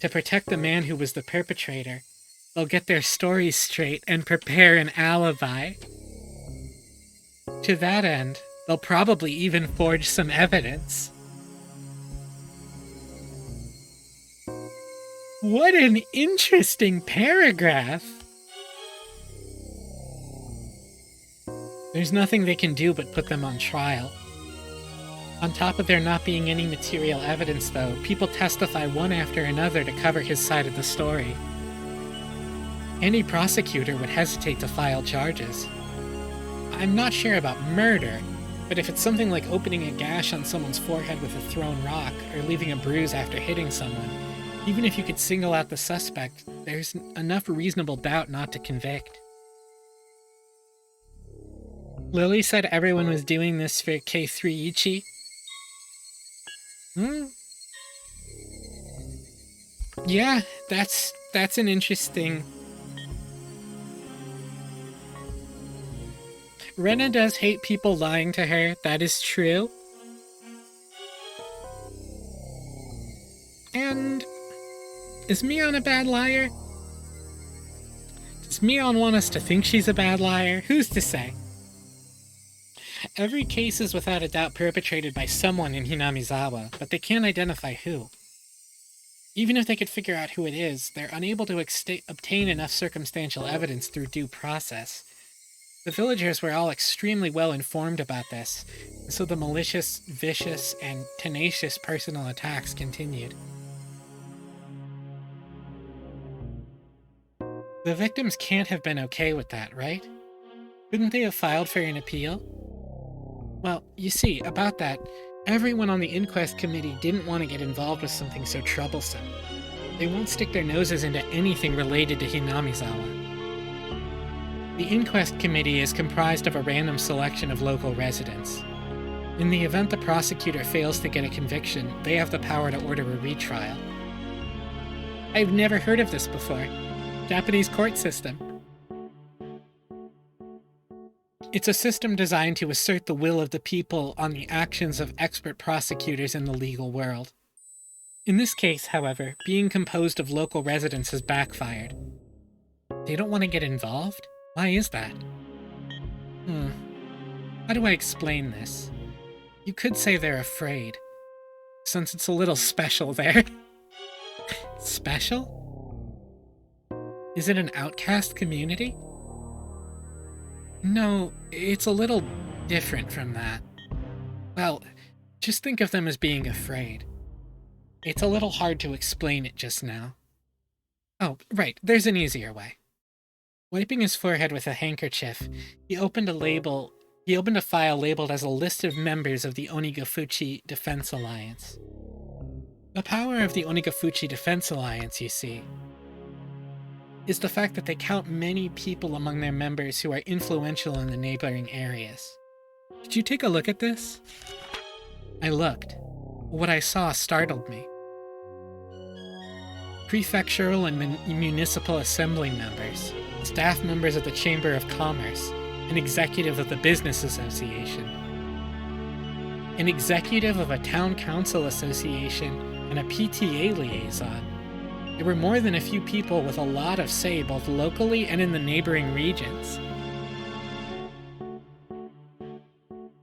To protect the man who was the perpetrator, they'll get their stories straight and prepare an alibi. To that end, they'll probably even forge some evidence. What an interesting paragraph! There's nothing they can do but put them on trial. On top of there not being any material evidence, though, people testify one after another to cover his side of the story. Any prosecutor would hesitate to file charges. I'm not sure about murder, but if it's something like opening a gash on someone's forehead with a thrown rock, or leaving a bruise after hitting someone, even if you could single out the suspect, there's enough reasonable doubt not to convict. Lily said everyone was doing this for K3 Ichi. Yeah, that's an interesting... Rena does hate people lying to her, that is true. And... is Mion a bad liar? Does Mion want us to think she's a bad liar? Who's to say? Every case is without a doubt perpetrated by someone in Hinamizawa, but they can't identify who. Even if they could figure out who it is, they're unable to obtain enough circumstantial evidence through due process. The villagers were all extremely well informed about this, and so the malicious, vicious, and tenacious personal attacks continued. The victims can't have been okay with that, right? Couldn't they have filed for an appeal? Well, you see, about that, everyone on the inquest committee didn't want to get involved with something so troublesome. They won't stick their noses into anything related to Hinamizawa. The inquest committee is comprised of a random selection of local residents. In the event the prosecutor fails to get a conviction, they have the power to order a retrial. I've never heard of this before. Japanese court system. It's a system designed to assert the will of the people on the actions of expert prosecutors in the legal world. In this case, however, being composed of local residents has backfired. They don't want to get involved? Why is that? How do I explain this? You could say they're afraid, since it's a little special there. Special? Is it an outcast community? No, it's a little different from that. Well, just think of them as being afraid. It's a little hard to explain it just now. Oh, right, there's an easier way. Wiping his forehead with a handkerchief, he opened a file labeled as a list of members of the Onigafuchi Defense Alliance. The power of the Onigafuchi Defense Alliance, you see, is the fact that they count many people among their members who are influential in the neighboring areas. Did you take a look at this? I looked. What I saw startled me. Prefectural and municipal assembly members, staff members of the Chamber of Commerce, an executive of the Business Association, an executive of a town council association, and a PTA liaison. There were more than a few people with a lot of say both locally and in the neighboring regions.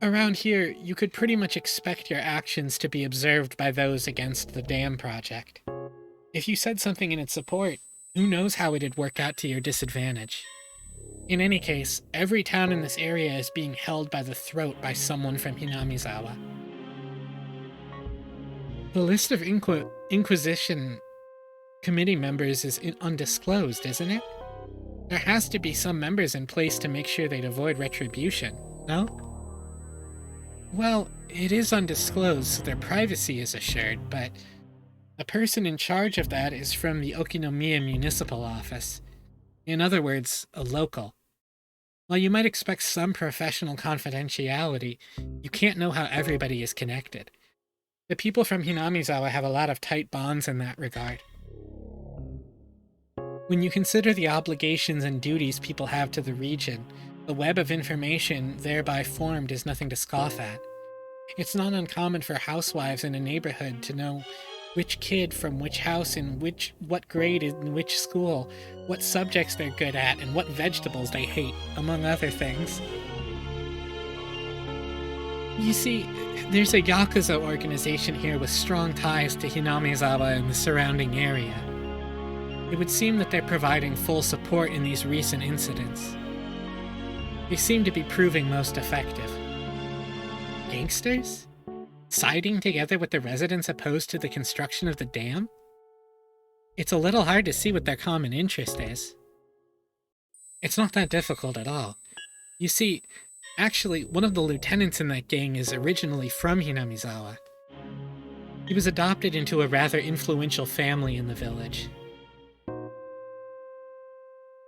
Around here, you could pretty much expect your actions to be observed by those against the dam project. If you said something in its support, who knows how it'd work out to your disadvantage. In any case, every town in this area is being held by the throat by someone from Hinamizawa. The list of Inquisition committee members is undisclosed, isn't it? There has to be some members in place to make sure they'd avoid retribution, no? Well, it is undisclosed, so their privacy is assured, but the person in charge of that is from the Okinomiya Municipal Office. In other words, a local. While you might expect some professional confidentiality, you can't know how everybody is connected. The people from Hinamizawa have a lot of tight bonds in that regard. When you consider the obligations and duties people have to the region, the web of information thereby formed is nothing to scoff at. It's not uncommon for housewives in a neighborhood to know which kid from which house in what grade in which school, what subjects they're good at, and what vegetables they hate, among other things. You see, there's a Yakuza organization here with strong ties to Hinamizawa and the surrounding area. It would seem that they're providing full support in these recent incidents. They seem to be proving most effective. Gangsters? Siding together with the residents opposed to the construction of the dam? It's a little hard to see what their common interest is. It's not that difficult at all. You see, actually, one of the lieutenants in that gang is originally from Hinamizawa. He was adopted into a rather influential family in the village.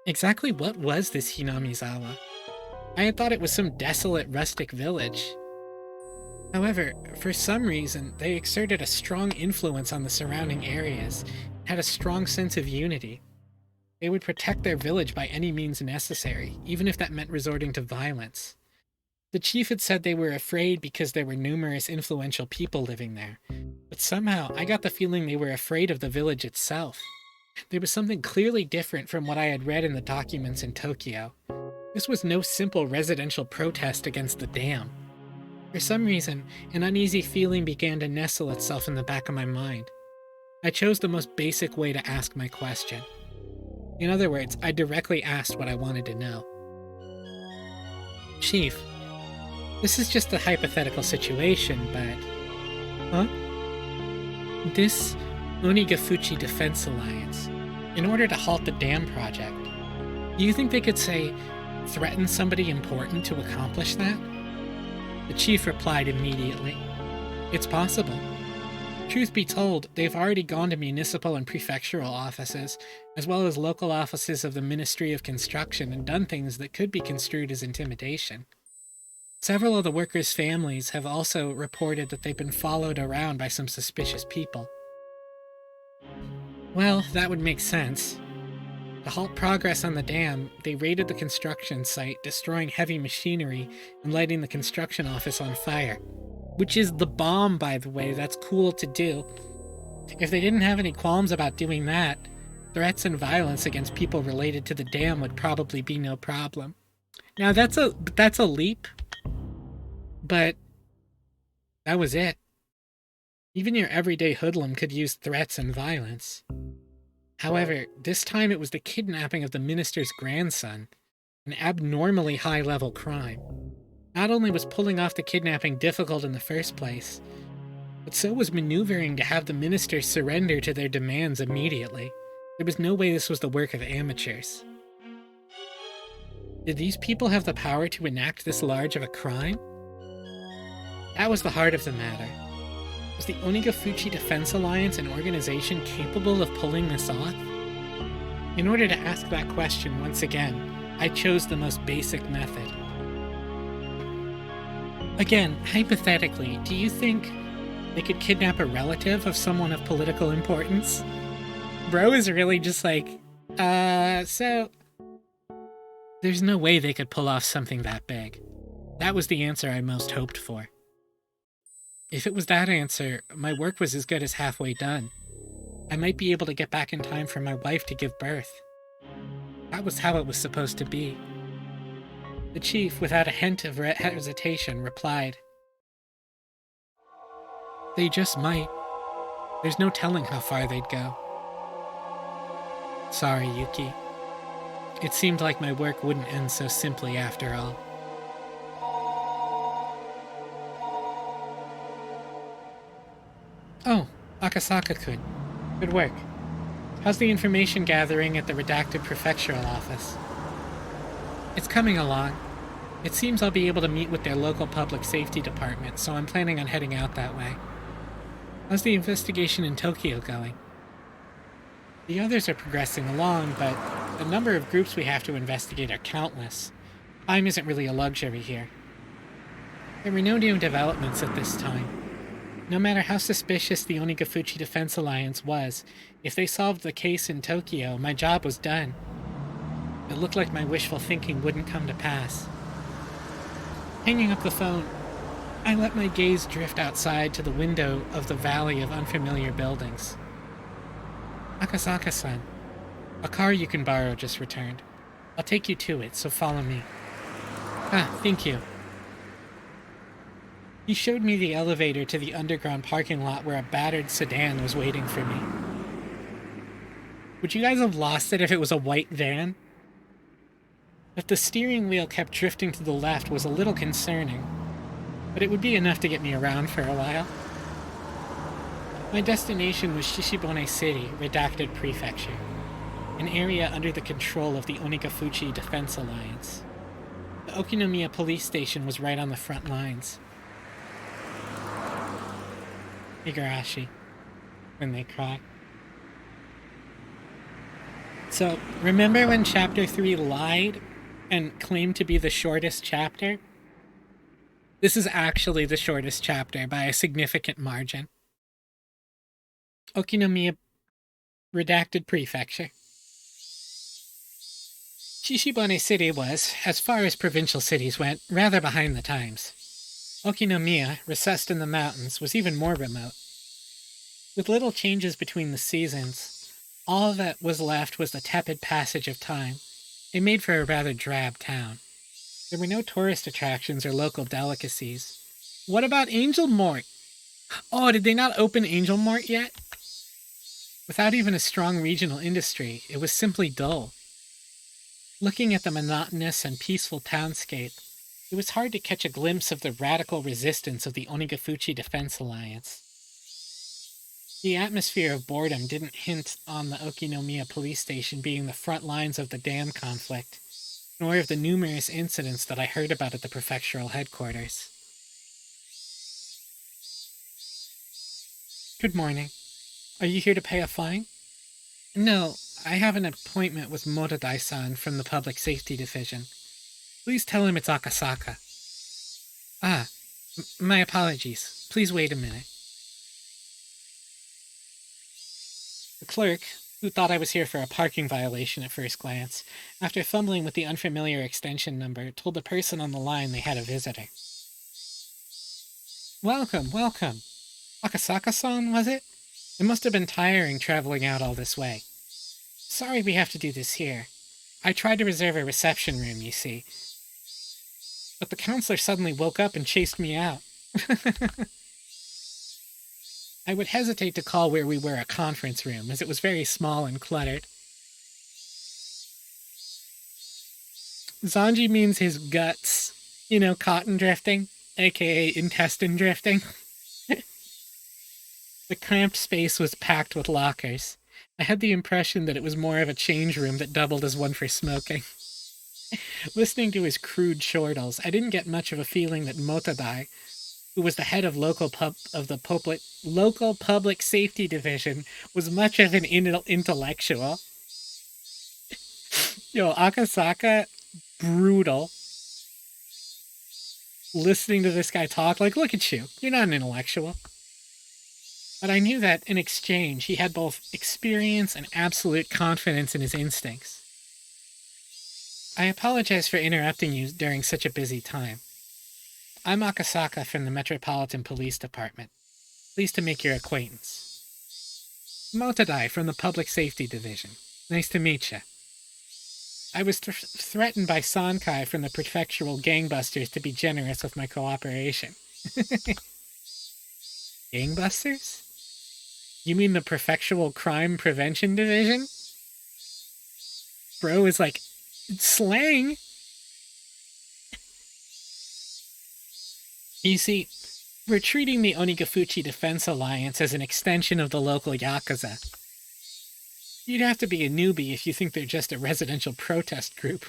Exactly what was this Hinamizawa? I had thought it was some desolate rustic village. However, for some reason, they exerted a strong influence on the surrounding areas, and had a strong sense of unity. They would protect their village by any means necessary, even if that meant resorting to violence. The chief had said they were afraid because there were numerous influential people living there, but somehow I got the feeling they were afraid of the village itself. There was something clearly different from what I had read in the documents in Tokyo. This was no simple residential protest against the dam. For some reason, an uneasy feeling began to nestle itself in the back of my mind. I chose the most basic way to ask my question. In other words, I directly asked what I wanted to know. Chief, this is just a hypothetical situation, but... Huh? This Onigafuchi Defense Alliance, in order to halt the dam project, do you think they could, say, threaten somebody important to accomplish that? The chief replied immediately. It's possible. Truth be told, they've already gone to municipal and prefectural offices, as well as local offices of the Ministry of Construction, and done things that could be construed as intimidation. Several of the workers' families have also reported that they've been followed around by some suspicious people. Well, that would make sense. To halt progress on the dam, they raided the construction site, destroying heavy machinery and lighting the construction office on fire. Which is the bomb, by the way. That's cool to do. If they didn't have any qualms about doing that, threats and violence against people related to the dam would probably be no problem. Now that's a leap, but that was it. Even your everyday hoodlum could use threats and violence. However, this time it was the kidnapping of the minister's grandson, an abnormally high-level crime. Not only was pulling off the kidnapping difficult in the first place, but so was maneuvering to have the minister surrender to their demands immediately. There was no way this was the work of amateurs. Did these people have the power to enact this large of a crime? That was the heart of the matter. Was the Onigafuchi Defense Alliance an organization capable of pulling this off? In order to ask that question once again, I chose the most basic method. Again, hypothetically, do you think they could kidnap a relative of someone of political importance? Bro is really just like, so... There's no way they could pull off something that big. That was the answer I most hoped for. If it was that answer, my work was as good as halfway done. I might be able to get back in time for my wife to give birth. That was how it was supposed to be. The chief, without a hint of hesitation, replied, "They just might. There's no telling how far they'd go." Sorry, Yuki. It seemed like my work wouldn't end so simply after all. Oh, Akasaka-kun. Good work. How's the information gathering at the redacted prefectural office? It's coming along. It seems I'll be able to meet with their local public safety department, so I'm planning on heading out that way. How's the investigation in Tokyo going? The others are progressing along, but the number of groups we have to investigate are countless. Time isn't really a luxury here. There were no new developments at this time. No matter how suspicious the Onigafuchi Defense Alliance was, if they solved the case in Tokyo, my job was done. It looked like my wishful thinking wouldn't come to pass. Hanging up the phone, I let my gaze drift outside to the window of the valley of unfamiliar buildings. Akasaka-san, a car you can borrow just returned. I'll take you to it, so follow me. Ah, thank you. He showed me the elevator to the underground parking lot where a battered sedan was waiting for me. Would you guys have lost it if it was a white van? That the steering wheel kept drifting to the left was a little concerning, but it would be enough to get me around for a while. My destination was Shishibone City, Redacted Prefecture, an area under the control of the Onigafuchi Defense Alliance. The Okinomiya police station was right on the front lines. Higurashi, when they cry. So, remember when Chapter 3 lied and claimed to be the shortest chapter? This is actually the shortest chapter by a significant margin. Okinomiya Redacted Prefecture. Shishibone City was, as far as provincial cities went, rather behind the times. Okinomiya, recessed in the mountains, was even more remote. With little changes between the seasons, all that was left was the tepid passage of time. It made for a rather drab town. There were no tourist attractions or local delicacies. What about Angel Mort? Oh, did they not open Angel Mort yet? Without even a strong regional industry, it was simply dull. Looking at the monotonous and peaceful townscape, it was hard to catch a glimpse of the radical resistance of the Onigafuchi Defense Alliance. The atmosphere of boredom didn't hint on the Okinomiya police station being the front lines of the dam conflict, nor of the numerous incidents that I heard about at the prefectural headquarters. Good morning. Are you here to pay a fine? No, I have an appointment with Motodai-san from the Public Safety Division. Please tell him it's Akasaka. Ah, my apologies. Please wait a minute. The clerk, who thought I was here for a parking violation at first glance, after fumbling with the unfamiliar extension number, told the person on the line they had a visitor. Welcome, welcome. Akasaka-san, was it? It must have been tiring traveling out all this way. Sorry we have to do this here. I tried to reserve a reception room, you see. But the counselor suddenly woke up and chased me out. I would hesitate to call where we were a conference room, as it was very small and cluttered. Zanji means his guts. You know, cotton drifting, aka intestine drifting. The cramped space was packed with lockers. I had the impression that it was more of a change room that doubled as one for smoking. Listening to his crude chortles, I didn't get much of a feeling that Motodai, who was the head of local public safety division, was much of an intellectual. Yo, Akasaka, brutal. Listening to this guy talk, like, look at you. You're not an intellectual. But I knew that in exchange, he had both experience and absolute confidence in his instincts. I apologize for interrupting you during such a busy time. I'm Akasaka from the Metropolitan Police Department. Pleased to make your acquaintance. Motodai from the Public Safety Division. Nice to meet you. I was threatened by Sankai from the prefectural gangbusters to be generous with my cooperation. Gangbusters? You mean the prefectural crime prevention division? Bro is like, slang? You see, we're treating the Onigafuchi Defense Alliance as an extension of the local Yakuza. You'd have to be a newbie if you think they're just a residential protest group.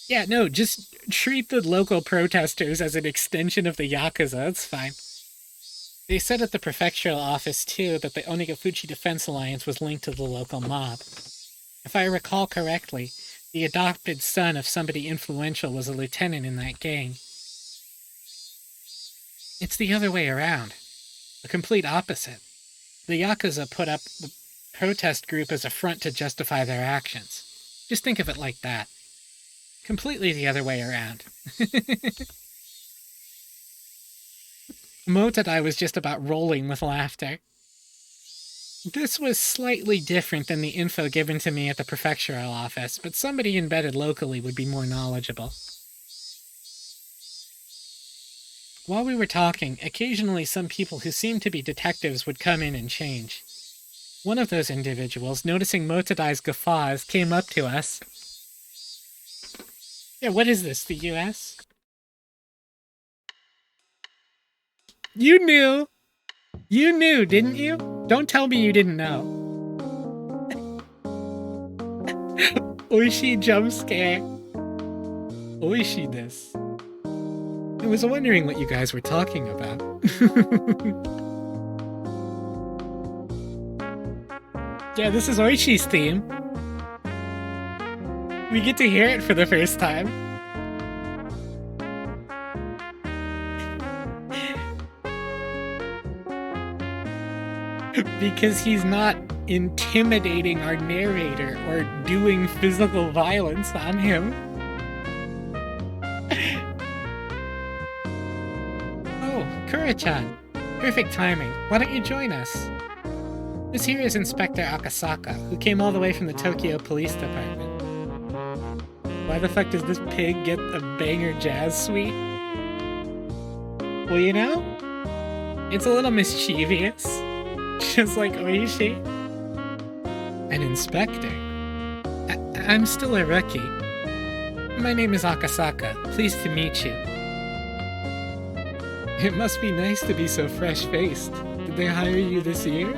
Yeah, no, just treat the local protesters as an extension of the Yakuza, that's fine. They said at the prefectural office, too, that the Onigafuchi Defense Alliance was linked to the local mob. If I recall correctly, the adopted son of somebody influential was a lieutenant in that gang. It's the other way around. The complete opposite. The Yakuza put up the protest group as a front to justify their actions. Just think of it like that. Completely the other way around. Motodai was just about rolling with laughter. This was slightly different than the info given to me at the prefectural office, but somebody embedded locally would be more knowledgeable. While we were talking, occasionally some people who seemed to be detectives would come in and change. One of those individuals, noticing Motodai's guffaws, came up to us. Yeah, what is this, the US? You knew! You knew, didn't you? Don't tell me you didn't know. Oishi jump scare. Oishi this. I was wondering what you guys were talking about. Yeah, this is Oishi's theme. We get to hear it for the first time. Because he's not intimidating our narrator or doing physical violence on him. Oh, Kura-chan. Perfect timing. Why don't you join us? This here is Inspector Akasaka, who came all the way from the Tokyo Police Department. Why the fuck does this pig get a banger jazz suite? Well, you know, it's a little mischievous. Just like Oishi. An inspector? I'm still a rookie. My name is Akasaka. Pleased to meet you. It must be nice to be so fresh-faced. Did they hire you this year?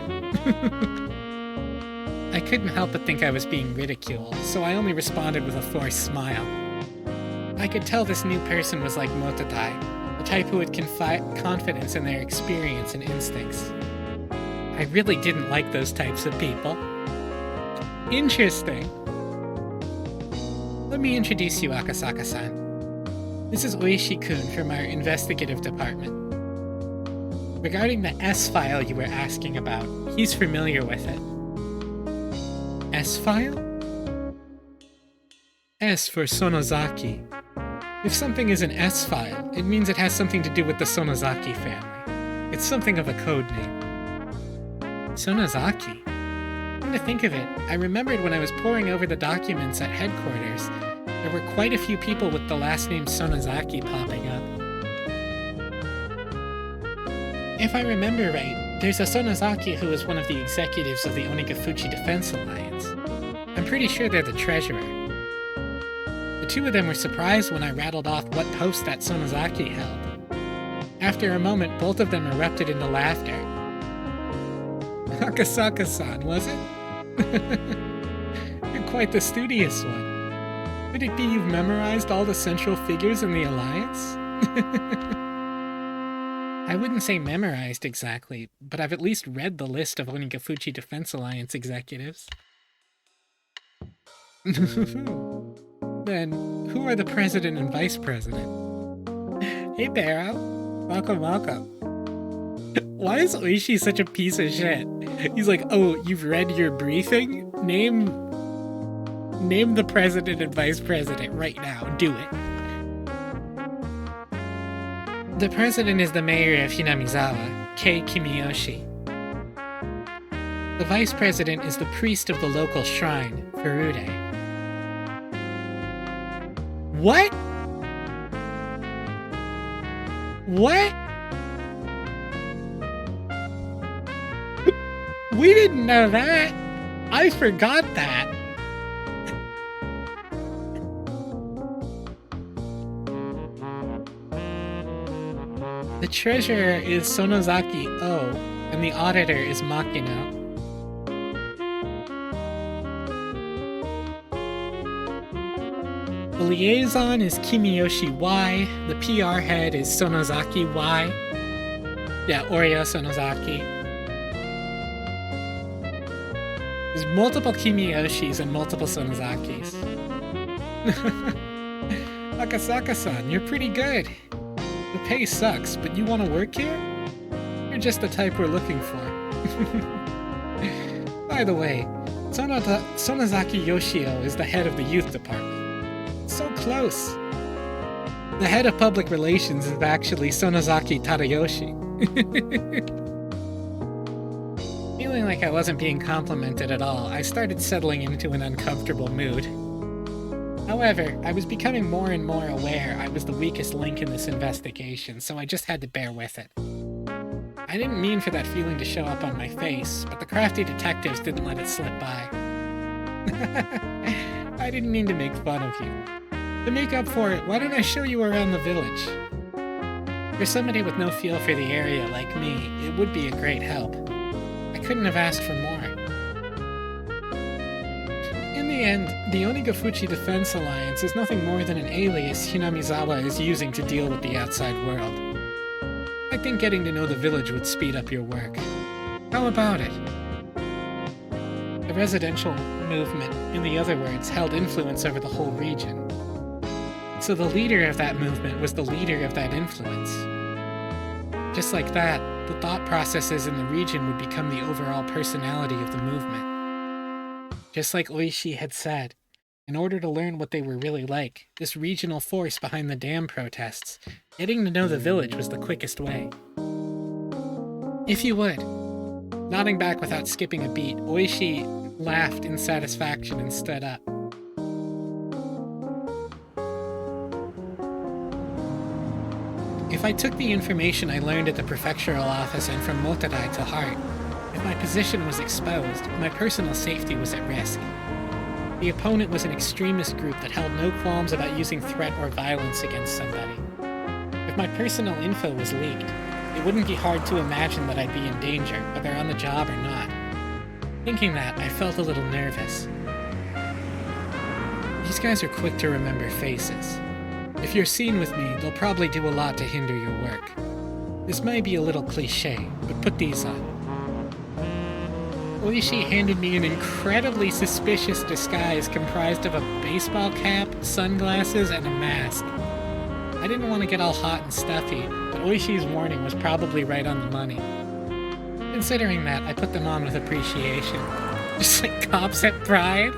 I couldn't help but think I was being ridiculed, so I only responded with a forced smile. I could tell this new person was like Motodai, the type who would confide confidence in their experience and instincts. I really didn't like those types of people. Interesting. Let me introduce you, Akasaka-san. This is Oishi-kun from our investigative department. Regarding the S-file you were asking about, he's familiar with it. S-file? S for Sonozaki. If something is an S-file, it means it has something to do with the Sonozaki family. It's something of a code name. Sonozaki? Come to think of it, I remembered when I was poring over the documents at headquarters, there were quite a few people with the last name Sonozaki popping up. If I remember right, there's a Sonozaki who is one of the executives of the Onigafuchi Defense Alliance. I'm pretty sure they're the treasurer. The two of them were surprised when I rattled off what post that Sonozaki held. After a moment, both of them erupted into laughter. Akasaka-san, was it? You're quite the studious one. Could it be you've memorized all the central figures in the Alliance? I wouldn't say memorized exactly, but I've at least read the list of Onigafuchi Defense Alliance executives. Then, who are the president and vice president? Hey, Barrow. Welcome, welcome. Why is Oishi such a piece of shit? He's like, oh, you've read your briefing? Name the president and vice president right now. Do it. The president is the mayor of Hinamizawa, Kei Kimiyoshi. The vice president is the priest of the local shrine, Furude. What? What? We didn't know that. I forgot that. The treasurer is Sonozaki O, and the auditor is Makino. The liaison is Kimiyoshi Y, the PR head is Sonozaki Y. Yeah, Oreo Sonozaki. There's multiple Kimiyoshis and multiple Sonozakis. Akasaka-san, you're pretty good. The pay sucks, but you want to work here? You're just the type we're looking for. By the way, Sonozaki Yoshio is the head of the youth department. So close. The head of public relations is actually Sonozaki Tadayoshi. Feeling like I wasn't being complimented at all, I started settling into an uncomfortable mood. However, I was becoming more and more aware I was the weakest link in this investigation, so I just had to bear with it. I didn't mean for that feeling to show up on my face, but the crafty detectives didn't let it slip by. I didn't mean to make fun of you. To make up for it, why don't I show you around the village? For somebody with no feel for the area like me, it would be a great help. I couldn't have asked for more. In the end, the Onigafuchi Defense Alliance is nothing more than an alias Hinamizawa is using to deal with the outside world. I think getting to know the village would speed up your work. How about it? The residential movement, in the other words, held influence over the whole region. So the leader of that movement was the leader of that influence. Just like that, the thought processes in the region would become the overall personality of the movement. Just like Oishi had said, in order to learn what they were really like, this regional force behind the dam protests, getting to know the village was the quickest way. If you would. Nodding back without skipping a beat, Oishi laughed in satisfaction and stood up. If I took the information I learned at the prefectural office and from Motodai to heart, if my position was exposed, my personal safety was at risk. The opponent was an extremist group that held no qualms about using threat or violence against somebody. If my personal info was leaked, it wouldn't be hard to imagine that I'd be in danger, whether on the job or not. Thinking that, I felt a little nervous. These guys are quick to remember faces. If you're seen with me, they'll probably do a lot to hinder your work. This may be a little cliché, but put these on. Oishi handed me an incredibly suspicious disguise comprised of a baseball cap, sunglasses, and a mask. I didn't want to get all hot and stuffy, but Oishi's warning was probably right on the money. Considering that, I put them on with appreciation. Just like cops at Pride.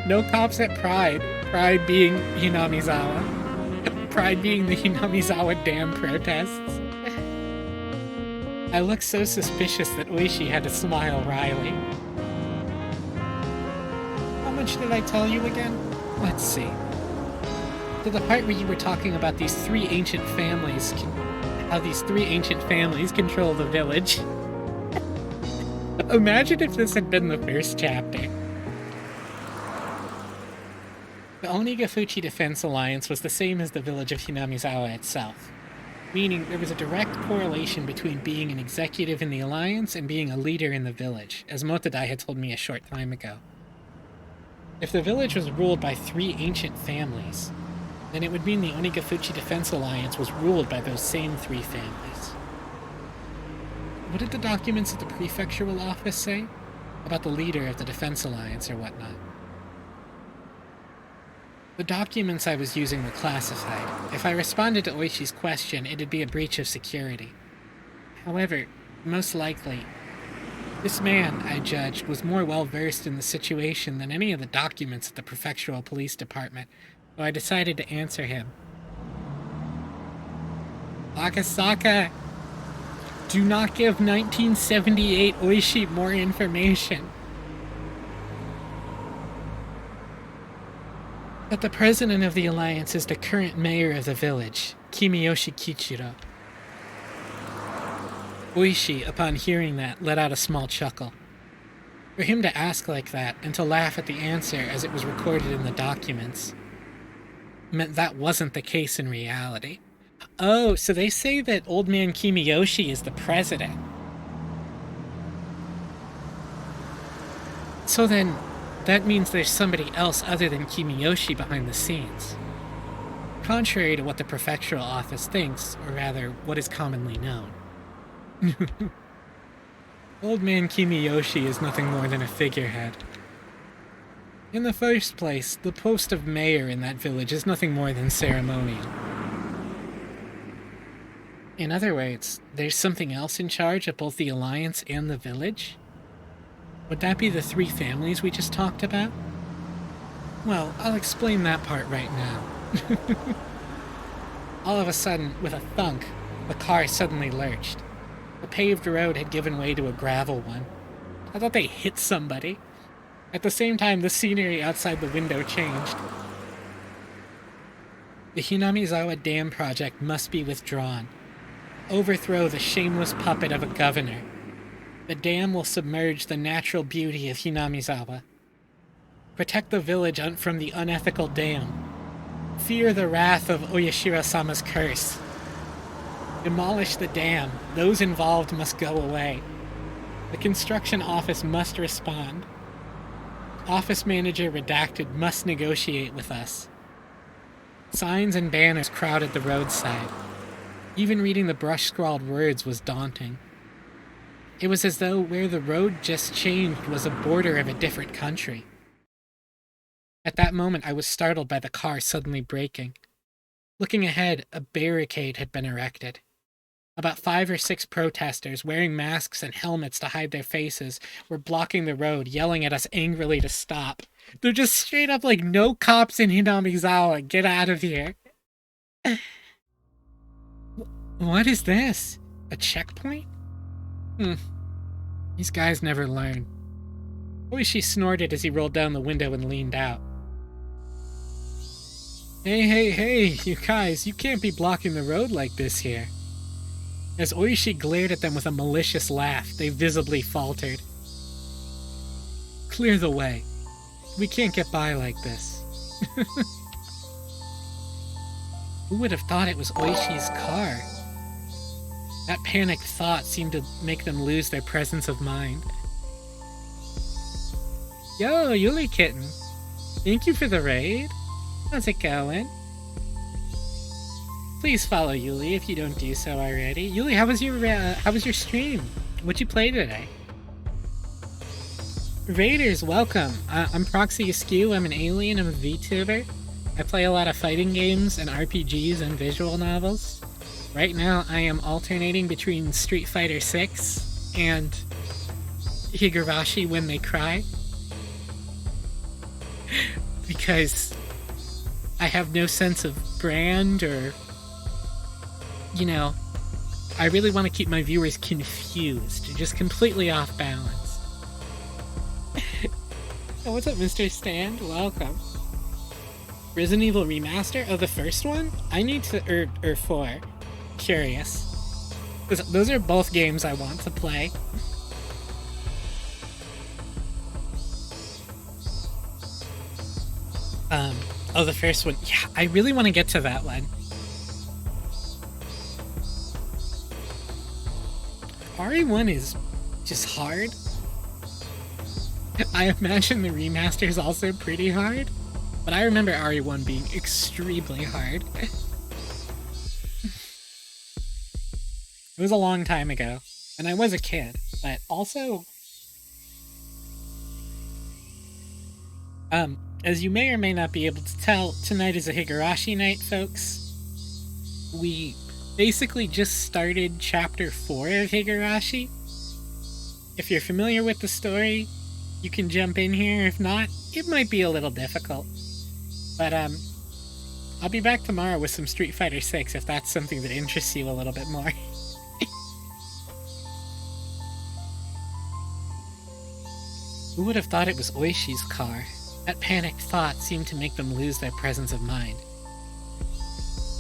No cops at Pride. Pride being Hinamizawa. Pride being the Hinamizawa dam protests. I looked so suspicious that Oishi had to smile wryly. How much did I tell you again? Let's see. To the part where you were talking about these three ancient families, how these three ancient families control the village. Imagine if this had been the first chapter. The Onigafuchi Defense Alliance was the same as the village of Hinamizawa itself, meaning there was a direct correlation between being an executive in the Alliance and being a leader in the village, as Motodai had told me a short time ago. If the village was ruled by 3 ancient families, then it would mean the Onigafuchi Defense Alliance was ruled by those same 3 families. What did the documents at the prefectural office say? About the leader of the Defense Alliance or whatnot? The documents I was using were classified. If I responded to Oishi's question, it'd be a breach of security. However, most likely, this man, I judged, was more well-versed in the situation than any of the documents at the prefectural police department, so I decided to answer him. Akasaka, do not give 1978 Oishi more information. But the president of the alliance is the current mayor of the village, Kimiyoshi Kichiro. Oishi, upon hearing that, let out a small chuckle. For him to ask like that, and to laugh at the answer as it was recorded in the documents, meant that wasn't the case in reality. Oh, so they say that old man Kimiyoshi is the president. So then, that means there's somebody else other than Kimiyoshi behind the scenes. Contrary to what the prefectural office thinks, or rather, what is commonly known. Old man Kimiyoshi is nothing more than a figurehead. In the first place, the post of mayor in that village is nothing more than ceremonial. In other words, there's something else in charge of both the Alliance and the village? Would that be the 3 families we just talked about? Well, I'll explain that part right now. All of a sudden, with a thunk, the car suddenly lurched. The paved road had given way to a gravel one. I thought they hit somebody. At the same time, the scenery outside the window changed. The Hinamizawa Dam project must be withdrawn. Overthrow the shameless puppet of a governor. The dam will submerge the natural beauty of Hinamizawa. Protect the village from the unethical dam. Fear the wrath of Oyashiro-sama's curse. Demolish the dam. Those involved must go away. The construction office must respond. Office manager redacted must negotiate with us. Signs and banners crowded the roadside. Even reading the brush-scrawled words was daunting. It was as though where the road just changed was a border of a different country. At that moment, I was startled by the car suddenly braking. Looking ahead, a barricade had been erected. About 5 or 6 protesters, wearing masks and helmets to hide their faces, were blocking the road, yelling at us angrily to stop. They're just straight up like, no cops in Hinamizawa, get out of here. What is this? A checkpoint? These guys never learn. Oishi snorted as he rolled down the window and leaned out. Hey, you guys, you can't be blocking the road like this here. As Oishi glared at them with a malicious laugh, they visibly faltered. Clear the way. We can't get by like this. Who would have thought it was Oishi's car? That panicked thought seemed to make them lose their presence of mind. Yo, Yuli Kitten. Thank you for the raid. How's it going? Please follow Yuli if you don't do so already. Yuli, how was your stream? What'd you play today? Raiders, welcome. I'm Proxy Askew. I'm an alien. I'm a VTuber. I play a lot of fighting games and RPGs and visual novels. Right now, I am alternating between Street Fighter 6 and Higurashi When They Cry. Because I have no sense of brand or, you know, I really want to keep my viewers confused, just completely off balance. Oh, what's up, Mr. Stand? Welcome. Resident Evil Remaster? Oh, the first one? I need to, or 4. Curious. Those are both games I want to play. Oh, the first one. Yeah, I really want to get to that one. RE1 is just hard. I imagine the remaster is also pretty hard, but I remember RE1 being extremely hard. It was a long time ago, and I was a kid, but also... as you may or may not be able to tell, tonight is a Higurashi night, folks. We basically just started Chapter 4 of Higurashi. If you're familiar with the story, you can jump in here. If not, it might be a little difficult. But, I'll be back tomorrow with some Street Fighter 6 if that's something that interests you a little bit more. Who would have thought it was Oishi's car? That panicked thought seemed to make them lose their presence of mind.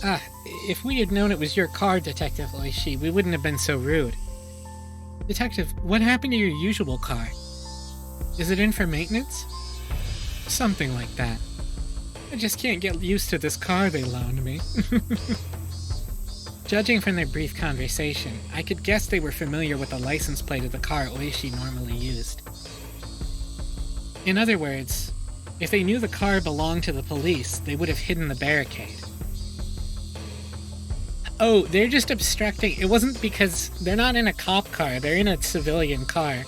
Ah, if we had known it was your car, Detective Oishi, we wouldn't have been so rude. Detective, what happened to your usual car? Is it in for maintenance? Something like that. I just can't get used to this car they loaned me. Judging from their brief conversation, I could guess they were familiar with the license plate of the car Oishi normally used. In other words, if they knew the car belonged to the police, they would have hidden the barricade. Oh, they're just obstructing. It wasn't because they're not in a cop car, they're in a civilian car.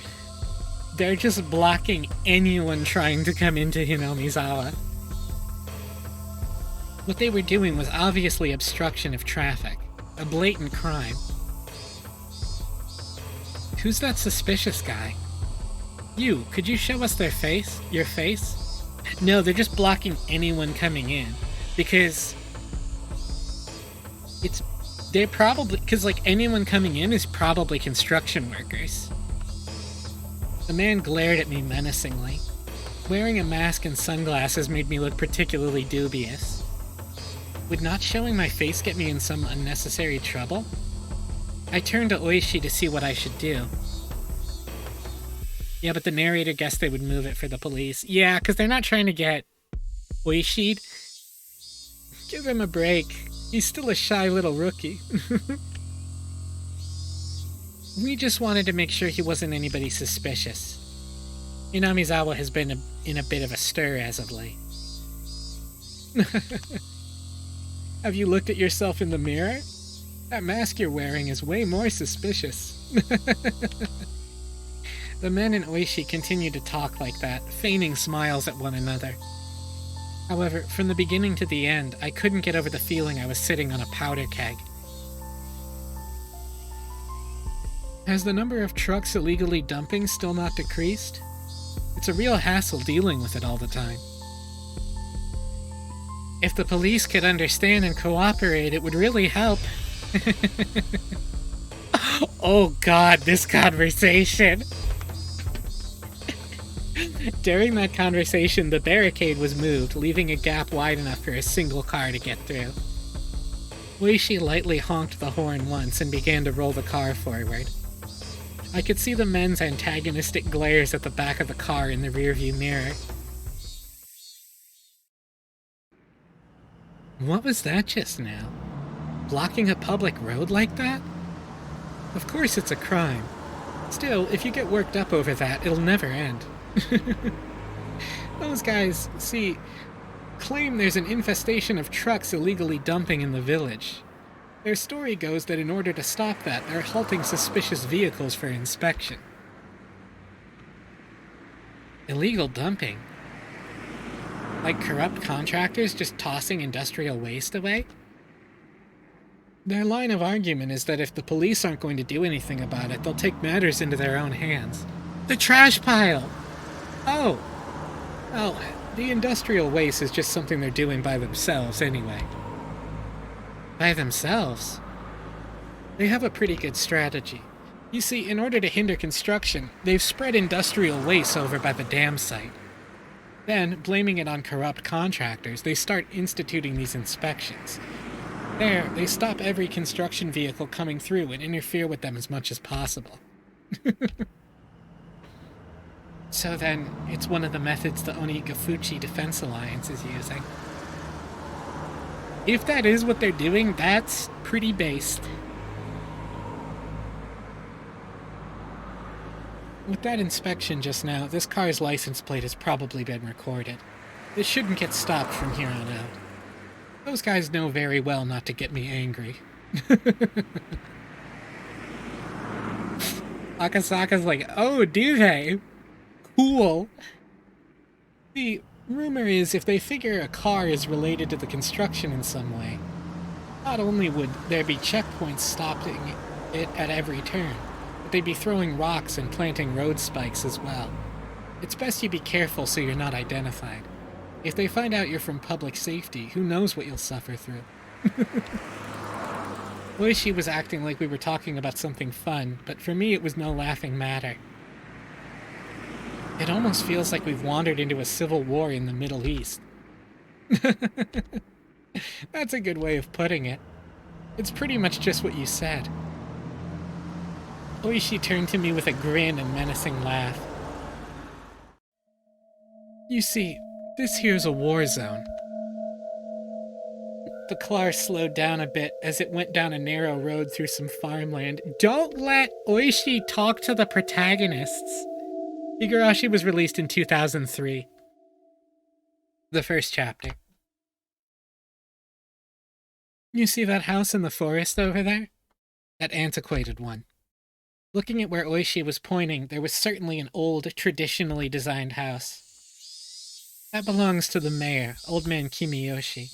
They're just blocking anyone trying to come into Hinamizawa. What they were doing was obviously obstruction of traffic, a blatant crime. Who's that suspicious guy? You, could you show us their face? Your face? No, they're just blocking anyone coming in. Because... they're probably... Because, like, anyone coming in is probably construction workers. The man glared at me menacingly. Wearing a mask and sunglasses made me look particularly dubious. Would not showing my face get me in some unnecessary trouble? I turned to Oishi to see what I should do. Yeah, but the narrator guessed they would move it for the police. Yeah, because they're not trying to get Oishi'd. Give him a break. He's still a shy little rookie. We just wanted to make sure he wasn't anybody suspicious. Hinamizawa has been in a bit of a stir as of late. Have you looked at yourself in the mirror? That mask you're wearing is way more suspicious. The men and Oishi continued to talk like that, feigning smiles at one another. However, from the beginning to the end, I couldn't get over the feeling I was sitting on a powder keg. Has the number of trucks illegally dumping still not decreased? It's a real hassle dealing with it all the time. If the police could understand and cooperate, it would really help. Oh god, this conversation! During that conversation, the barricade was moved, leaving a gap wide enough for a single car to get through. Oishi lightly honked the horn once and began to roll the car forward. I could see the men's antagonistic glares at the back of the car in the rearview mirror. What was that just now? Blocking a public road like that? Of course it's a crime. Still, if you get worked up over that, it'll never end. Those guys, see, claim there's an infestation of trucks illegally dumping in the village. Their story goes that in order to stop that, they're halting suspicious vehicles for inspection. Illegal dumping? Like corrupt contractors just tossing industrial waste away? Their line of argument is that if the police aren't going to do anything about it, they'll take matters into their own hands. The trash pile! Oh! Well, the industrial waste is just something they're doing by themselves anyway. By themselves? They have a pretty good strategy. You see, in order to hinder construction, they've spread industrial waste over by the dam site. Then, blaming it on corrupt contractors, they start instituting these inspections. There, they stop every construction vehicle coming through and interfere with them as much as possible. So then, it's one of the methods the Onigafuchi Defense Alliance is using. If that is what they're doing, that's pretty based. With that inspection just now, this car's license plate has probably been recorded. It shouldn't get stopped from here on out. Those guys know very well not to get me angry. Akasaka's like, oh, do they? Cool. The rumor is if they figure a car is related to the construction in some way, not only would there be checkpoints stopping it at every turn, but they'd be throwing rocks and planting road spikes as well. It's best you be careful so you're not identified. If they find out you're from public safety, who knows what you'll suffer through. Oishi was acting like we were talking about something fun, but for me it was no laughing matter. It almost feels like we've wandered into a civil war in the Middle East. That's a good way of putting it. It's pretty much just what you said. Oishi turned to me with a grin and menacing laugh. You see, this here's a war zone. The car slowed down a bit as it went down a narrow road through some farmland. Don't let Oishi talk to the protagonists. Higurashi was released in 2003. The first chapter. You see that house in the forest over there? That antiquated one. Looking at where Oishi was pointing, there was certainly an old, traditionally designed house. That belongs to the mayor, Old Man Kimiyoshi.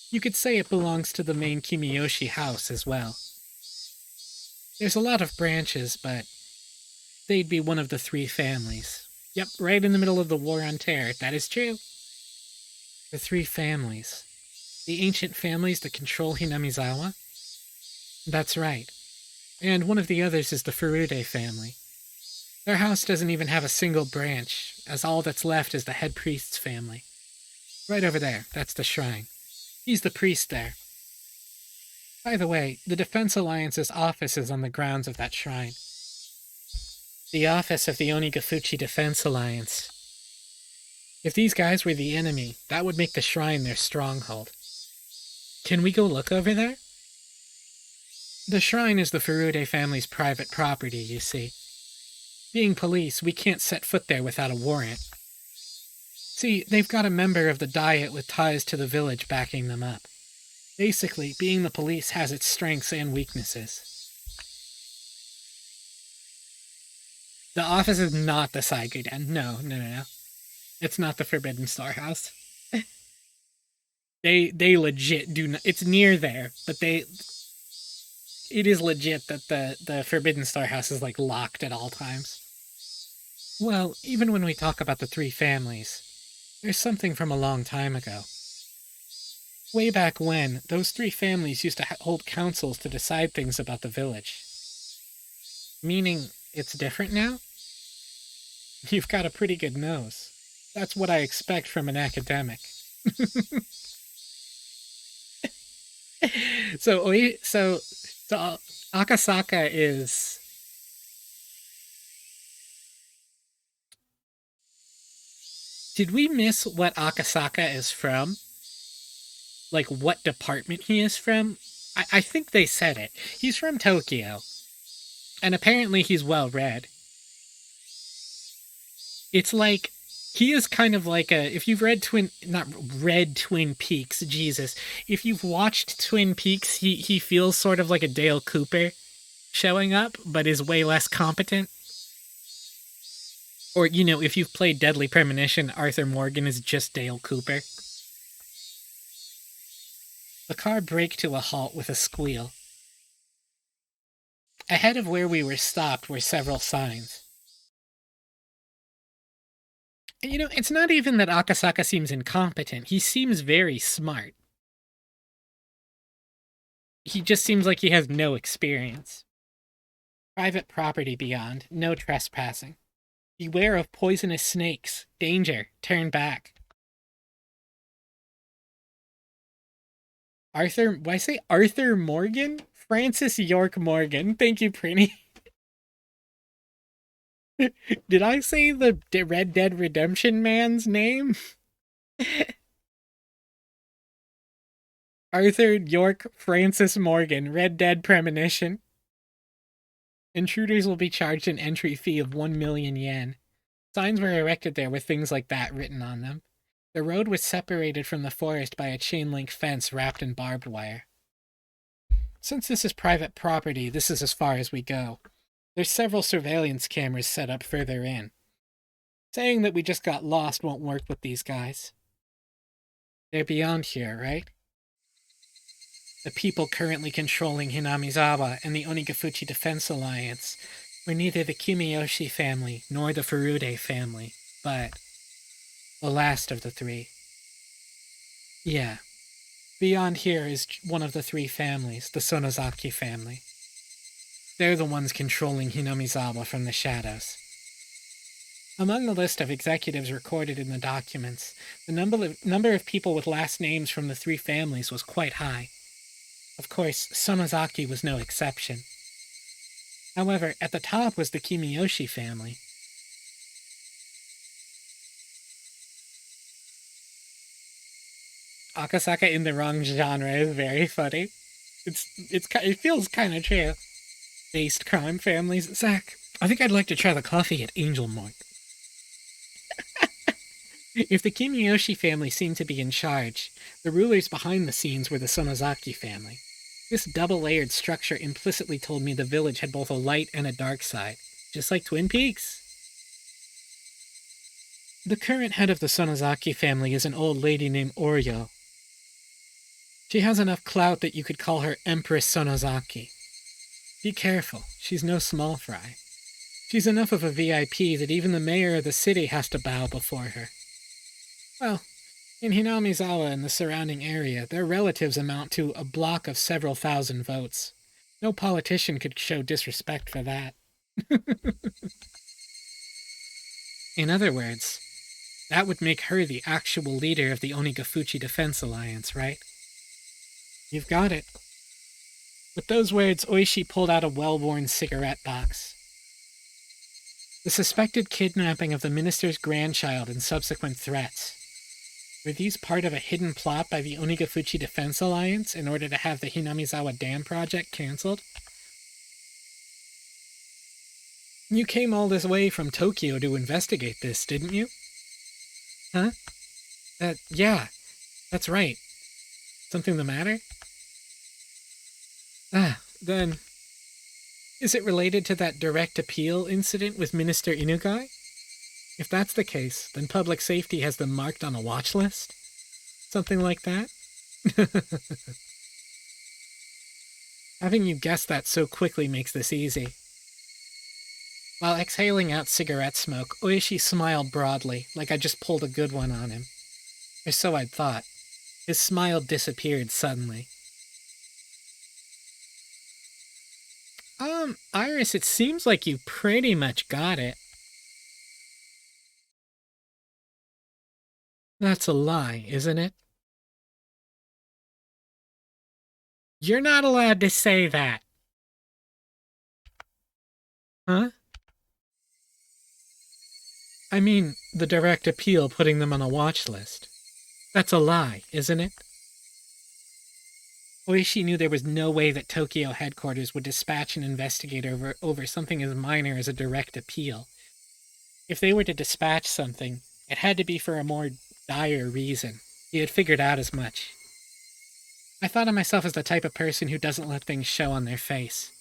You could say it belongs to the main Kimiyoshi house as well. There's a lot of branches, but they'd be one of the three families. Yep, right in the middle of the War on Terror. That is true. The three families. The ancient families that control Hinamizawa? That's right. And one of the others is the Furude family. Their house doesn't even have a single branch, as all that's left is the head priest's family. Right over there, that's the shrine. He's the priest there. By the way, the Defense Alliance's office is on the grounds of that shrine. The office of the Onigafuchi Defense Alliance. If these guys were the enemy, that would make the shrine their stronghold. Can we go look over there? The shrine is the Furude family's private property, you see. Being police, we can't set foot there without a warrant. See, they've got a member of the Diet with ties to the village backing them up. Basically, being the police has its strengths and weaknesses. The office is not the Saiguden. No. It's not the Forbidden Star House. They legit do not. It's near there, but it is legit that the Forbidden Star House is like locked at all times. Well, even when we talk about the three families, there's something from a long time ago. Way back when, those three families used to hold councils to decide things about the village. Meaning, it's different now? You've got a pretty good nose. That's what I expect from an academic. So Akasaka is... Did we miss what Akasaka is from? Like, what department he is from? I think they said it. He's from Tokyo. And apparently he's well-read. It's like... He is kind of like a... If you've read Twin Peaks, Jesus. If you've watched Twin Peaks, he feels sort of like a Dale Cooper showing up, but is way less competent. Or, you know, if you've played Deadly Premonition, Arthur Morgan is just Dale Cooper. The car braked to a halt with a squeal. Ahead of where we were stopped were several signs. And, you know, it's not even that Akasaka seems incompetent. He seems very smart. He just seems like he has no experience. Private property beyond. No trespassing. Beware of poisonous snakes. Danger. Turn back. Why I say Arthur Morgan? Francis York Morgan. Thank you, Prinny. Did I say the Red Dead Redemption man's name? Arthur York Francis Morgan, Red Dead Premonition. Intruders will be charged an entry fee of 1 million yen. Signs were erected there with things like that written on them. The road was separated from the forest by a chain link fence wrapped in barbed wire. Since this is private property, this is as far as we go. There's several surveillance cameras set up further in. Saying that we just got lost won't work with these guys. They're beyond here, right? The people currently controlling Hinamizawa and the Onigafuchi Defense Alliance were neither the Kimiyoshi family nor the Furude family, but the last of the three. Yeah. Beyond here is one of the three families, the Sonozaki family. They're the ones controlling Hinamizawa from the shadows. Among the list of executives recorded in the documents, the number of people with last names from the three families was quite high. Of course, Sonozaki was no exception. However, at the top was the Kimiyoshi family. Akasaka in the wrong genre is very funny. It feels kind of true. Based crime families. Zach, I think I'd like to try the coffee at Angel Mart. If the Kimiyoshi family seemed to be in charge, the rulers behind the scenes were the Sonozaki family. This double-layered structure implicitly told me the village had both a light and a dark side, just like Twin Peaks. The current head of the Sonozaki family is an old lady named Oryo. She has enough clout that you could call her Empress Sonozaki. Be careful, she's no small fry. She's enough of a VIP that even the mayor of the city has to bow before her. Well, in Hinamizawa and the surrounding area, their relatives amount to a block of several thousand votes. No politician could show disrespect for that. In other words, that would make her the actual leader of the Onigafuchi Defense Alliance, right? You've got it. With those words, Oishi pulled out a well-worn cigarette box. The suspected kidnapping of the minister's grandchild and subsequent threats. Were these part of a hidden plot by the Onigafuchi Defense Alliance in order to have the Hinamizawa Dam project cancelled? You came all this way from Tokyo to investigate this, didn't you? Huh? Yeah, that's right. Something the matter? Then... Is it related to that direct appeal incident with Minister Inukai? If that's the case, then public safety has them marked on a watch list? Something like that? Having you guess that so quickly makes this easy. While exhaling out cigarette smoke, Oishi smiled broadly, like I just pulled a good one on him. Or so I'd thought. His smile disappeared suddenly. Iris, it seems like you pretty much got it. That's a lie, isn't it? You're not allowed to say that. Huh? I mean, the direct appeal putting them on a watch list. That's a lie, isn't it? Oishi knew there was no way that Tokyo headquarters would dispatch an investigator over something as minor as a direct appeal. If they were to dispatch something, it had to be for a more dire reason. He had figured out as much. I thought of myself as the type of person who doesn't let things show on their face.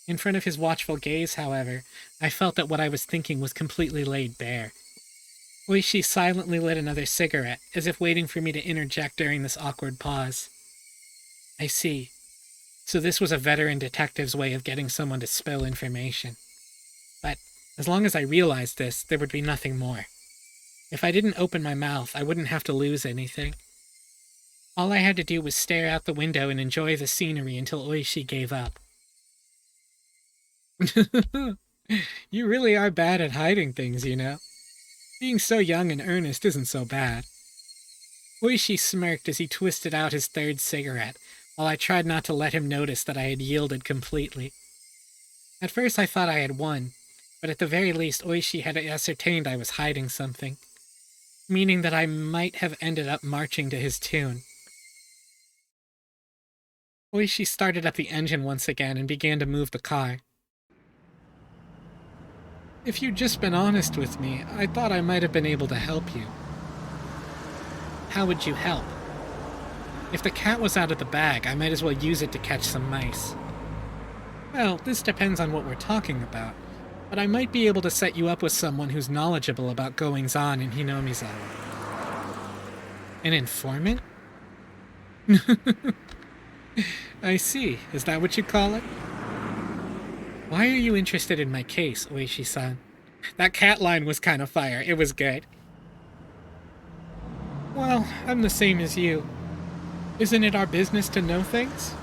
In front of his watchful gaze, however, I felt that what I was thinking was completely laid bare. Oishi silently lit another cigarette, as if waiting for me to interject during this awkward pause. I see. So this was a veteran detective's way of getting someone to spill information. But as long as I realized this, there would be nothing more. If I didn't open my mouth, I wouldn't have to lose anything. All I had to do was stare out the window and enjoy the scenery until Oishi gave up. You really are bad at hiding things, you know. Being so young and earnest isn't so bad. Oishi smirked as he twisted out his third cigarette, while I tried not to let him notice that I had yielded completely. At first I thought I had won, but at the very least Oishi had ascertained I was hiding something, meaning that I might have ended up marching to his tune. Oishi started up the engine once again and began to move the car. If you'd just been honest with me, I thought I might have been able to help you. How would you help? If the cat was out of the bag, I might as well use it to catch some mice. Well, this depends on what we're talking about, but I might be able to set you up with someone who's knowledgeable about goings-on in Hinomiza. An informant? I see. Is that what you call it? Why are you interested in my case, Oishi-san? That cat line was kind of fire. It was good. Well, I'm the same as you. Isn't it our business to know things?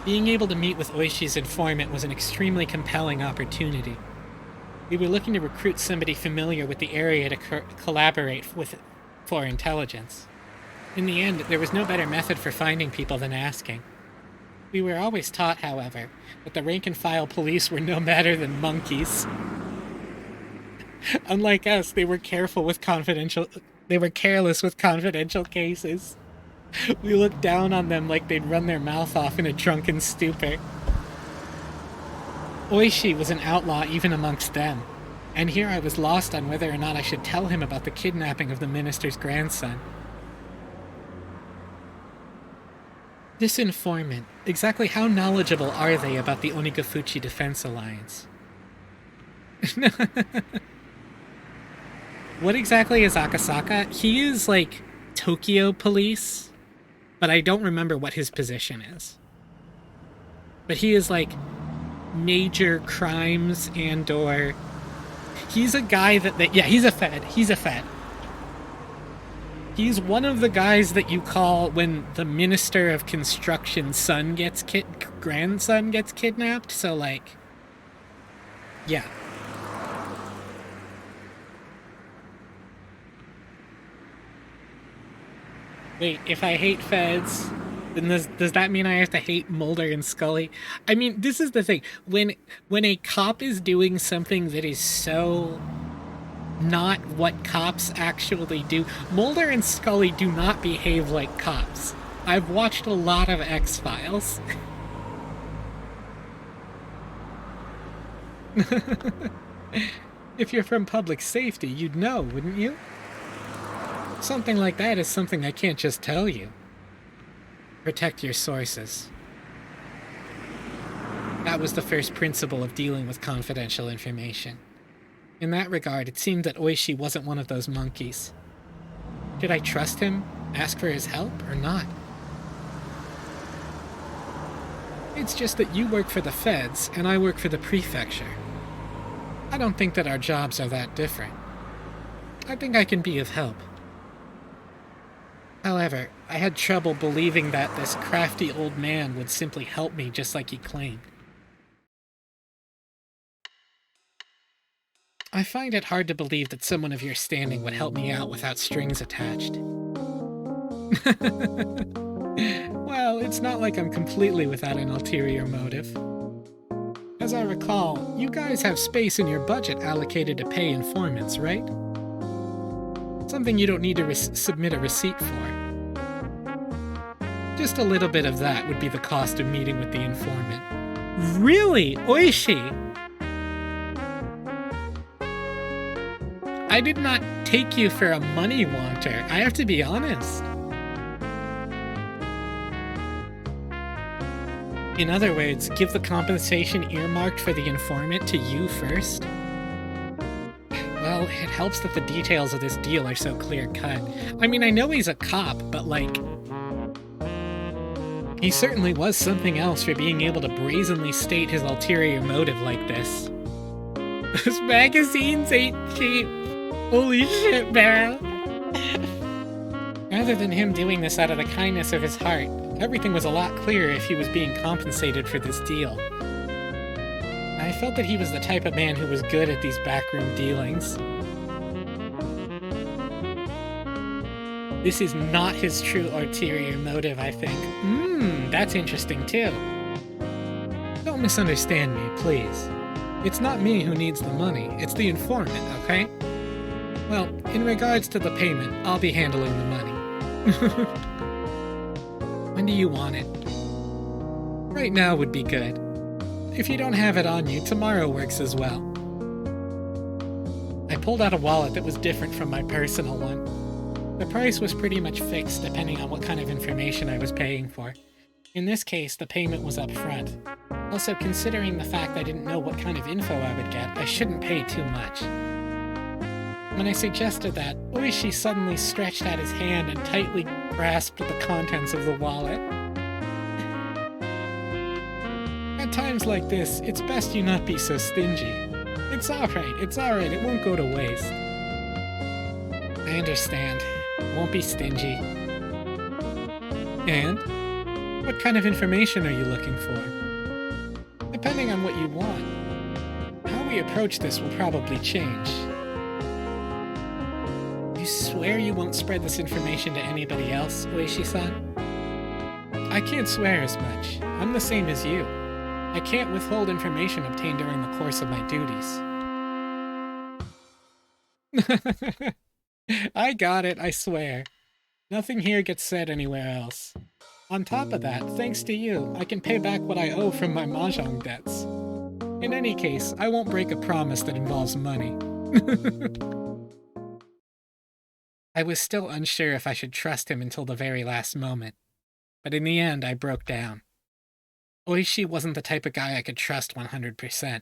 Being able to meet with Oishi's informant was an extremely compelling opportunity. We were looking to recruit somebody familiar with the area to collaborate with for intelligence. In the end, there was no better method for finding people than asking. We were always taught, however, that the rank-and-file police were no better than monkeys. Unlike us, they were careless with confidential cases. We looked down on them like they'd run their mouth off in a drunken stupor. Oishi was an outlaw even amongst them, and here I was lost on whether or not I should tell him about the kidnapping of the minister's grandson. This informant, exactly how knowledgeable are they about the Onigafuchi Defense Alliance? What exactly is Akasaka? He is like Tokyo police, but I don't remember what his position is. But he is like major crimes and/or he's a guy yeah, he's a Fed. He's a Fed. He's one of the guys that you call when the Minister of Construction's grandson gets kidnapped. So like, yeah. Wait, if I hate feds, then does that mean I have to hate Mulder and Scully? I mean, this is the thing. When a cop is doing something that is so not what cops actually do, Mulder and Scully do not behave like cops. I've watched a lot of X-Files. If you're from public safety, you'd know, wouldn't you? Something like that is something I can't just tell you. Protect your sources. That was the first principle of dealing with confidential information. In that regard, it seemed that Oishi wasn't one of those monkeys. Did I trust him, ask for his help, or not? It's just that you work for the feds, and I work for the prefecture. I don't think that our jobs are that different. I think I can be of help. However, I had trouble believing that this crafty old man would simply help me just like he claimed. I find it hard to believe that someone of your standing would help me out without strings attached. Well, it's not like I'm completely without an ulterior motive. As I recall, you guys have space in your budget allocated to pay informants, right? Something you don't need to submit a receipt for. Just a little bit of that would be the cost of meeting with the informant. Really? Oishi? I did not take you for a money wanter. I have to be honest. In other words, give the compensation earmarked for the informant to you first? Well, it helps that the details of this deal are so clear-cut. I mean, I know he's a cop, but like, he certainly was something else for being able to brazenly state his ulterior motive like this. Those magazines ain't cheap. Holy shit, Barrow. Rather than him doing this out of the kindness of his heart, everything was a lot clearer if he was being compensated for this deal. I felt that he was the type of man who was good at these backroom dealings. This is not his true ulterior motive, I think. That's interesting too. Don't misunderstand me, please. It's not me who needs the money, it's the informant, okay? Well, in regards to the payment, I'll be handling the money. When do you want it? Right now would be good. if you don't have it on you, tomorrow works as well. I pulled out a wallet that was different from my personal one. The price was pretty much fixed depending on what kind of information I was paying for. In this case, the payment was up front. Also, considering the fact I didn't know what kind of info I would get, I shouldn't pay too much. When I suggested that, Oishi suddenly stretched out his hand and tightly grasped the contents of the wallet. At times like this, it's best you not be so stingy. It's alright, it won't go to waste. I understand. Won't be stingy. And? What kind of information are you looking for? Depending on what you want, how we approach this will probably change. You swear you won't spread this information to anybody else, Oishi-san? I can't swear as much. I'm the same as you. I can't withhold information obtained during the course of my duties. I got it, I swear. Nothing here gets said anywhere else. On top of that, thanks to you, I can pay back what I owe from my mahjong debts. In any case, I won't break a promise that involves money. I was still unsure if I should trust him until the very last moment, but in the end I broke down. Oishi wasn't the type of guy I could trust 100%,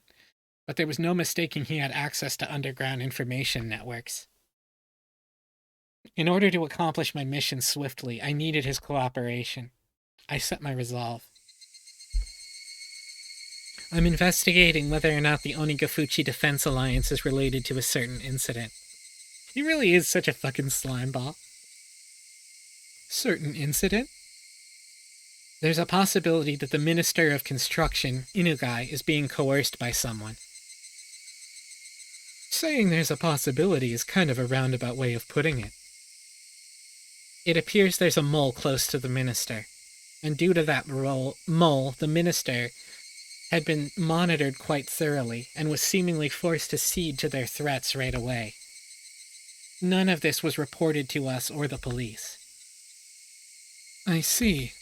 but there was no mistaking he had access to underground information networks. In order to accomplish my mission swiftly, I needed his cooperation. I set my resolve. I'm investigating whether or not the Onigafuchi Defense Alliance is related to a certain incident. He really is such a fucking slimeball. Certain incident? There's a possibility that the Minister of Construction, Inugai, is being coerced by someone. Saying there's a possibility is kind of a roundabout way of putting it. It appears there's a mole close to the minister, and due to that mole, the minister had been monitored quite thoroughly and was seemingly forced to cede to their threats right away. None of this was reported to us or the police. I see.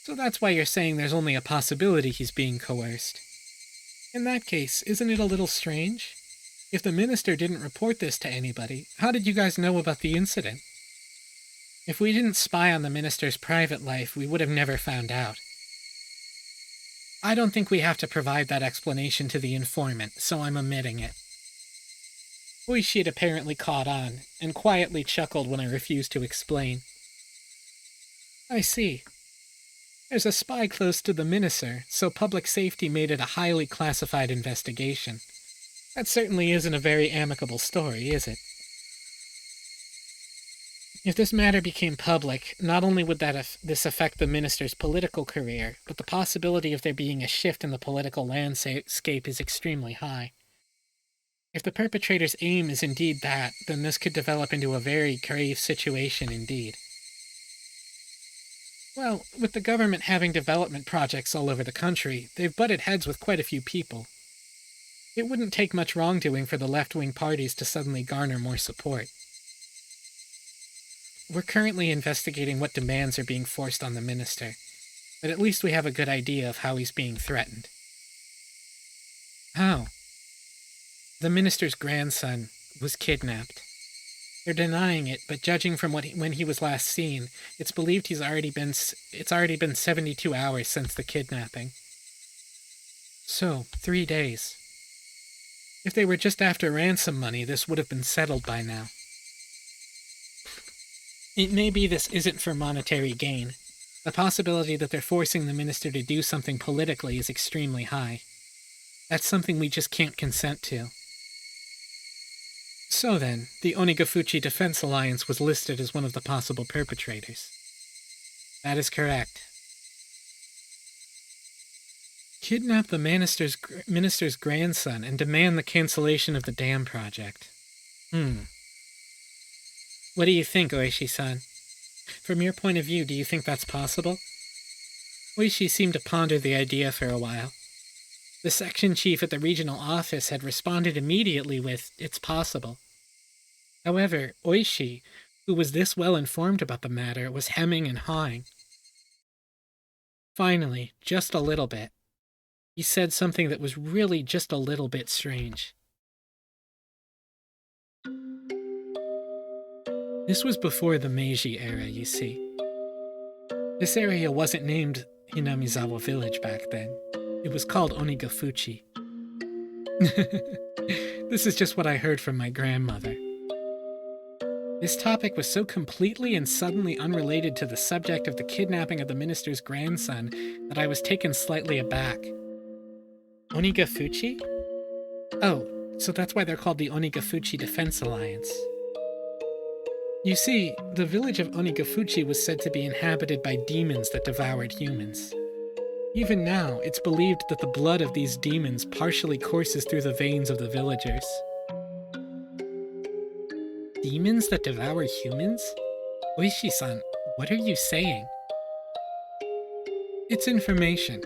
So that's why you're saying there's only a possibility he's being coerced. In that case, isn't it a little strange? If the minister didn't report this to anybody, how did you guys know about the incident? If we didn't spy on the minister's private life, we would have never found out. I don't think we have to provide that explanation to the informant, so I'm omitting it. Oishi had apparently caught on, and quietly chuckled when I refused to explain. I see. There's a spy close to the minister, so public safety made it a highly classified investigation. That certainly isn't a very amicable story, is it? If this matter became public, not only would this affect the minister's political career, but the possibility of there being a shift in the political landscape is extremely high. If the perpetrator's aim is indeed that, then this could develop into a very grave situation indeed. Well, with the government having development projects all over the country, they've butted heads with quite a few people. It wouldn't take much wrongdoing for the left-wing parties to suddenly garner more support. We're currently investigating what demands are being forced on the minister, but at least we have a good idea of how he's being threatened. How? The minister's grandson was kidnapped. They're denying it, but judging from when he was last seen, it's believed it's already been 72 hours since the kidnapping. So, 3 days. If they were just after ransom money, this would have been settled by now. It may be this isn't for monetary gain. The possibility that they're forcing the minister to do something politically is extremely high. That's something we just can't consent to. So then, the Onigafuchi Defense Alliance was listed as one of the possible perpetrators. That is correct. Kidnap the minister's grandson and demand the cancellation of the dam project. What do you think, Oishi-san? From your point of view, do you think that's possible? Oishi seemed to ponder the idea for a while. The section chief at the regional office had responded immediately with, "It's possible." However, Oishi, who was this well informed about the matter, was hemming and hawing. Finally, just a little bit. He said something that was really just a little bit strange. This was before the Meiji era, you see. This area wasn't named Hinamizawa Village back then. It was called Onigafuchi. This is just what I heard from my grandmother. This topic was so completely and suddenly unrelated to the subject of the kidnapping of the minister's grandson that I was taken slightly aback. Onigafuchi? Oh, so that's why they're called the Onigafuchi Defense Alliance. You see, the village of Onigafuchi was said to be inhabited by demons that devoured humans. Even now, it's believed that the blood of these demons partially courses through the veins of the villagers. Demons that devour humans? Oishi-san, what are you saying? It's information.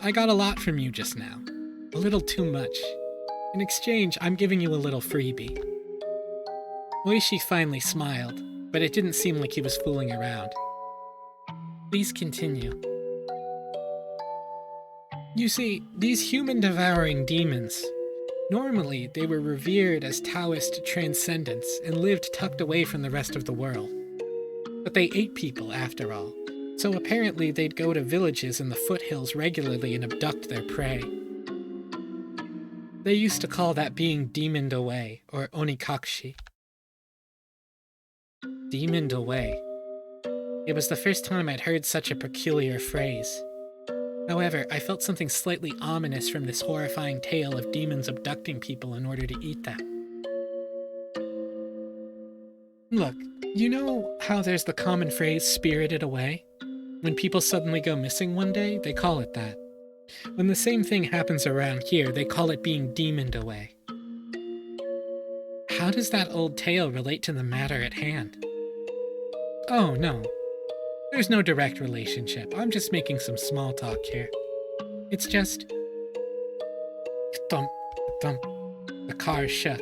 I got a lot from you just now. A little too much. In exchange, I'm giving you a little freebie. Oishi finally smiled, but it didn't seem like he was fooling around. Please continue. You see, these human-devouring demons, normally they were revered as Taoist transcendents and lived tucked away from the rest of the world. But they ate people, after all, so apparently they'd go to villages in the foothills regularly and abduct their prey. They used to call that being demoned away, or onikakshi. Demoned away. It was the first time I'd heard such a peculiar phrase. However, I felt something slightly ominous from this horrifying tale of demons abducting people in order to eat them. Look, you know how there's the common phrase, spirited away? When people suddenly go missing one day, they call it that. When the same thing happens around here, they call it being demoned away. How does that old tale relate to the matter at hand? Oh, no. There's no direct relationship. I'm just making some small talk here. It's just... Thump, thump. The car shook.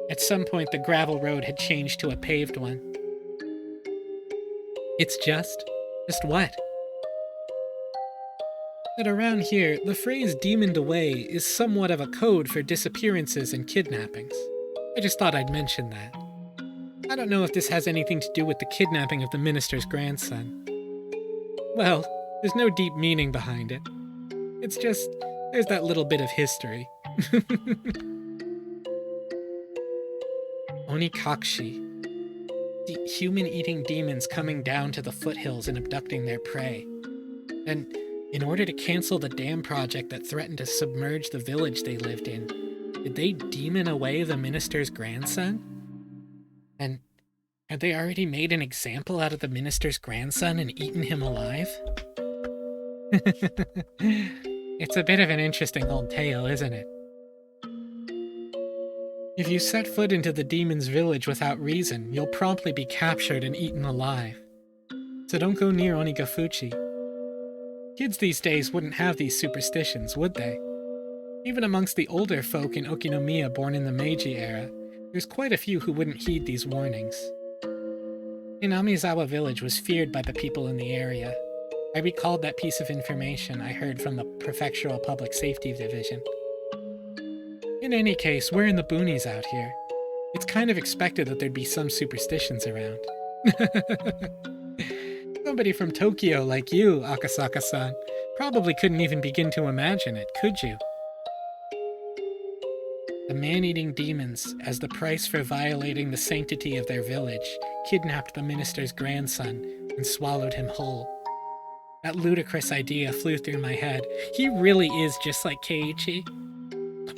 At some point, the gravel road had changed to a paved one. It's just... Just what? That around here, the phrase demoned away is somewhat of a code for disappearances and kidnappings. I just thought I'd mention that. I don't know if this has anything to do with the kidnapping of the minister's grandson. Well, there's no deep meaning behind it. It's just, there's that little bit of history. Onikakshi. The human-eating demons coming down to the foothills and abducting their prey. And in order to cancel the dam project that threatened to submerge the village they lived in, did they demon away the minister's grandson? And had they already made an example out of the minister's grandson and eaten him alive? It's a bit of an interesting old tale, isn't it? If you set foot into the demon's village without reason, you'll promptly be captured and eaten alive. So don't go near Onigafuchi. Kids these days wouldn't have these superstitions, would they? Even amongst the older folk in Okinomiya born in the Meiji era, there's quite a few who wouldn't heed these warnings. Hinamizawa village was feared by the people in the area. I recalled that piece of information I heard from the Prefectural Public Safety Division. In any case, we're in the boonies out here. It's kind of expected that there'd be some superstitions around. Somebody from Tokyo like you, Akasaka-san, probably couldn't even begin to imagine it, could you? The man-eating demons, as the price for violating the sanctity of their village, kidnapped the minister's grandson and swallowed him whole. That ludicrous idea flew through my head. He really is just like Keiichi.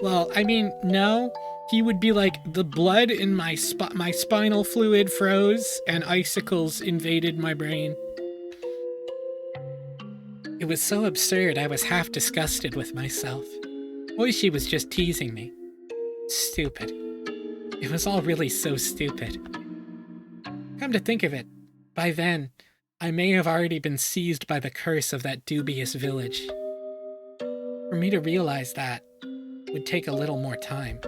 Well, I mean, no. He would be like, the blood in my spinal fluid froze and icicles invaded my brain. It was so absurd I was half disgusted with myself. Oishi was just teasing me. Stupid. It was all really so stupid. Come to think of it, by then, I may have already been seized by the curse of that dubious village. For me to realize that would take a little more time.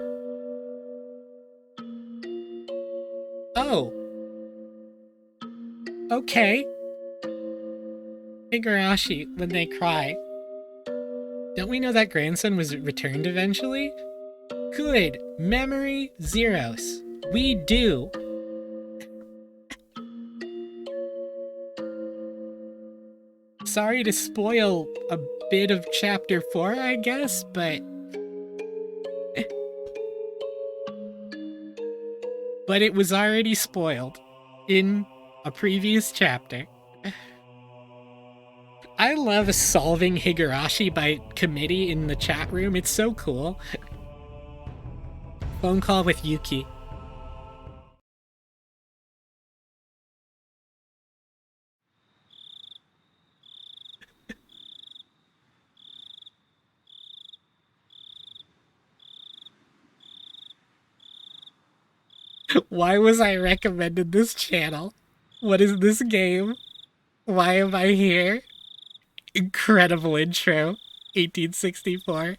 Oh. Okay. Higurashi, when they cry. Don't we know that grandson was returned eventually? Good. Memory zeros. We do. Sorry to spoil a bit of chapter 4, I guess, but... but it was already spoiled in a previous chapter. I love solving Higurashi by committee in the chat room. It's so cool. Phone call with Yuki. Why was I recommended this channel? What is this game? Why am I here? Incredible intro. 1864.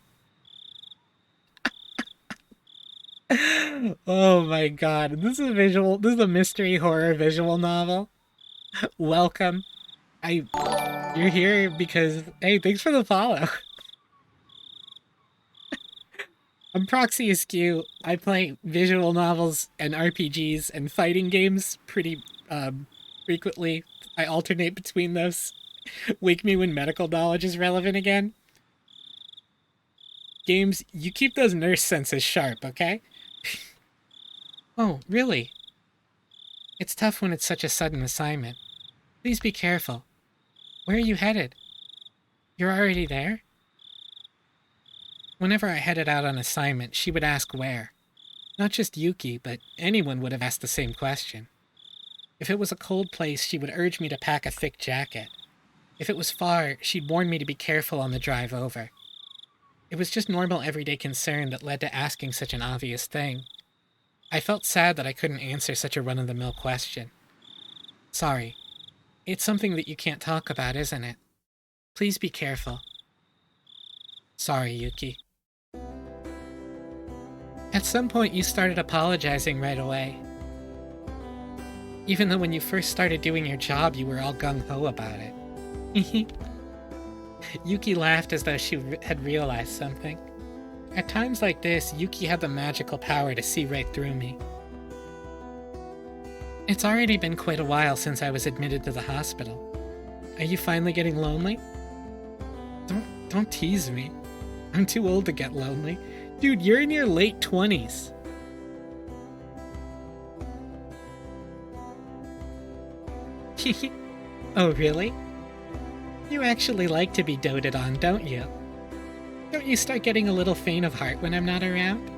Oh my god. This is a mystery horror visual novel. Welcome. You're here because, hey, thanks for the follow. I'm Proxy Askew. I play visual novels and RPGs and fighting games pretty frequently. I alternate between those. Wake me when medical knowledge is relevant again. Games, you keep those nurse senses sharp, okay? Oh, really? It's tough when it's such a sudden assignment. Please be careful. Where are you headed? You're already there? Whenever I headed out on assignment, she would ask where. Not just Yuki, but anyone would have asked the same question. If it was a cold place, she would urge me to pack a thick jacket. If it was far, she'd warn me to be careful on the drive over. It was just normal everyday concern that led to asking such an obvious thing. I felt sad that I couldn't answer such a run-of-the-mill question. Sorry. It's something that you can't talk about, isn't it? Please be careful. Sorry, Yuki. At some point, you started apologizing right away. Even though when you first started doing your job, you were all gung-ho about it. Yuki laughed as though she had realized something. At times like this, Yuki had the magical power to see right through me. It's already been quite a while since I was admitted to the hospital. Are you finally getting lonely? Don't tease me. I'm too old to get lonely. Dude, you're in your late 20s. Oh, really? You actually like to be doted on, don't you? Don't you start getting a little faint of heart when I'm not around?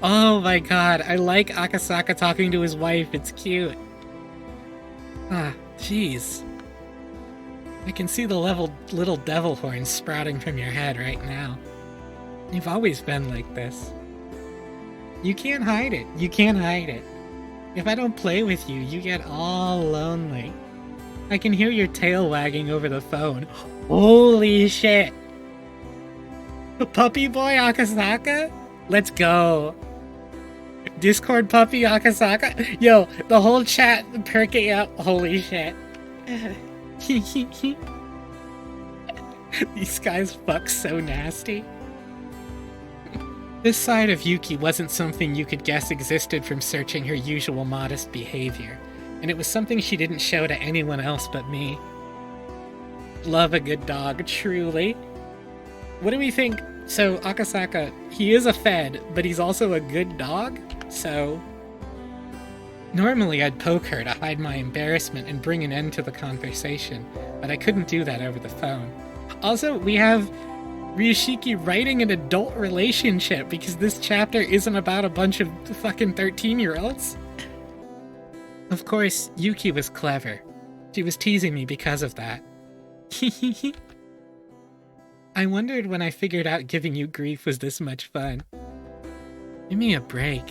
Oh my god, I like Akasaka talking to his wife, it's cute. Ah, jeez. I can see the little devil horns sprouting from your head right now. You've always been like this. You can't hide it. You can't hide it. If I don't play with you, you get all lonely. I can hear your tail wagging over the phone. Holy shit! Puppy boy Akasaka? Let's go. Discord puppy Akasaka? Yo, the whole chat perking up. Holy shit. These guys fuck so nasty. This side of Yuki wasn't something you could guess existed from searching her usual modest behavior, and it was something she didn't show to anyone else but me. Love a good dog, truly. What do we think? So, Akasaka, he is a fed, but he's also a good dog, so... Normally I'd poke her to hide my embarrassment and bring an end to the conversation, but I couldn't do that over the phone. Also, we have Ryushiki writing an adult relationship because this chapter isn't about a bunch of fucking 13-year-olds. Of course, Yuki was clever. She was teasing me because of that. I wondered when I figured out giving you grief was this much fun. Give me a break.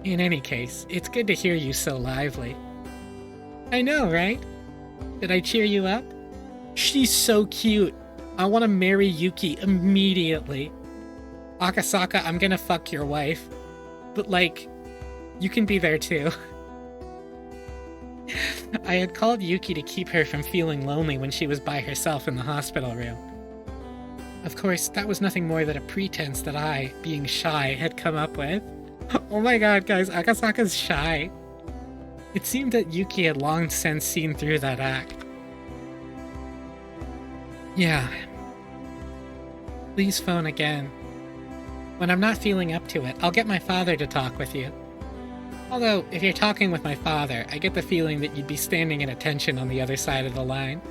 In any case, it's good to hear you so lively. I know, right? Did I cheer you up? She's so cute. I want to marry Yuki immediately. Akasaka, I'm gonna fuck your wife. But like, you can be there too. I had called Yuki to keep her from feeling lonely when she was by herself in the hospital room. Of course, that was nothing more than a pretense that I, being shy, had come up with. Oh my god, guys, Akasaka's shy. It seemed that Yuki had long since seen through that act. Yeah. Please phone again. When I'm not feeling up to it, I'll get my father to talk with you. Although, if you're talking with my father, I get the feeling that you'd be standing at attention on the other side of the line.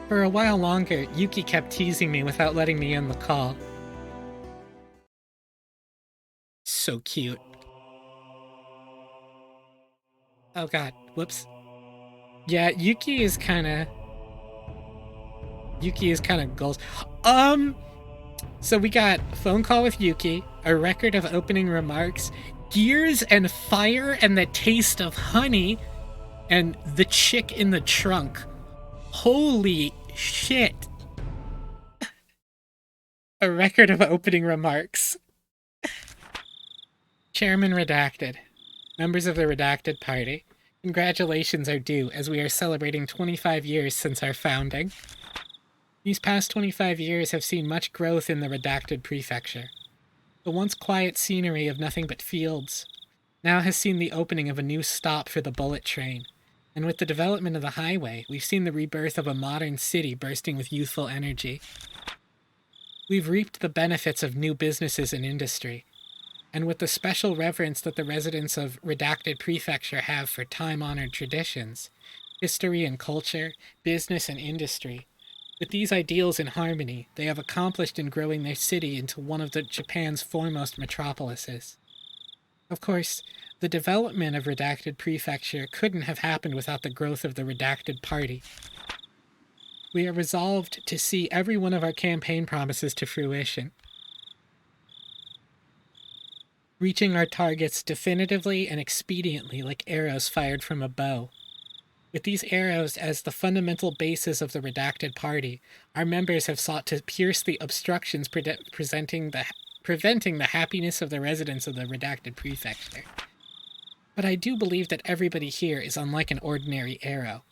For a while longer, Yuki kept teasing me without letting me end the call. So cute. Oh god, whoops. Yeah, Yuki is kinda goals. So we got a phone call with Yuki, a record of opening remarks, gears and fire and the taste of honey, and the chick in the trunk. Holy shit. A record of opening remarks. Chairman Redacted. Members of the Redacted Party, congratulations are due as we are celebrating 25 years since our founding. These past 25 years have seen much growth in the Redacted Prefecture. The once quiet scenery of nothing but fields now has seen the opening of a new stop for the bullet train, and with the development of the highway, we've seen the rebirth of a modern city bursting with youthful energy. We've reaped the benefits of new businesses and industry, and with the special reverence that the residents of Redacted Prefecture have for time-honored traditions, history and culture, business and industry, with these ideals in harmony, they have accomplished in growing their city into one of Japan's foremost metropolises. Of course, the development of Redacted Prefecture couldn't have happened without the growth of the Redacted Party. We are resolved to see every one of our campaign promises to fruition, reaching our targets definitively and expediently like arrows fired from a bow. With these arrows as the fundamental basis of the Redacted Party, our members have sought to pierce the obstructions preventing the happiness of the residents of the Redacted Prefecture. But I do believe that everybody here is unlike an ordinary arrow.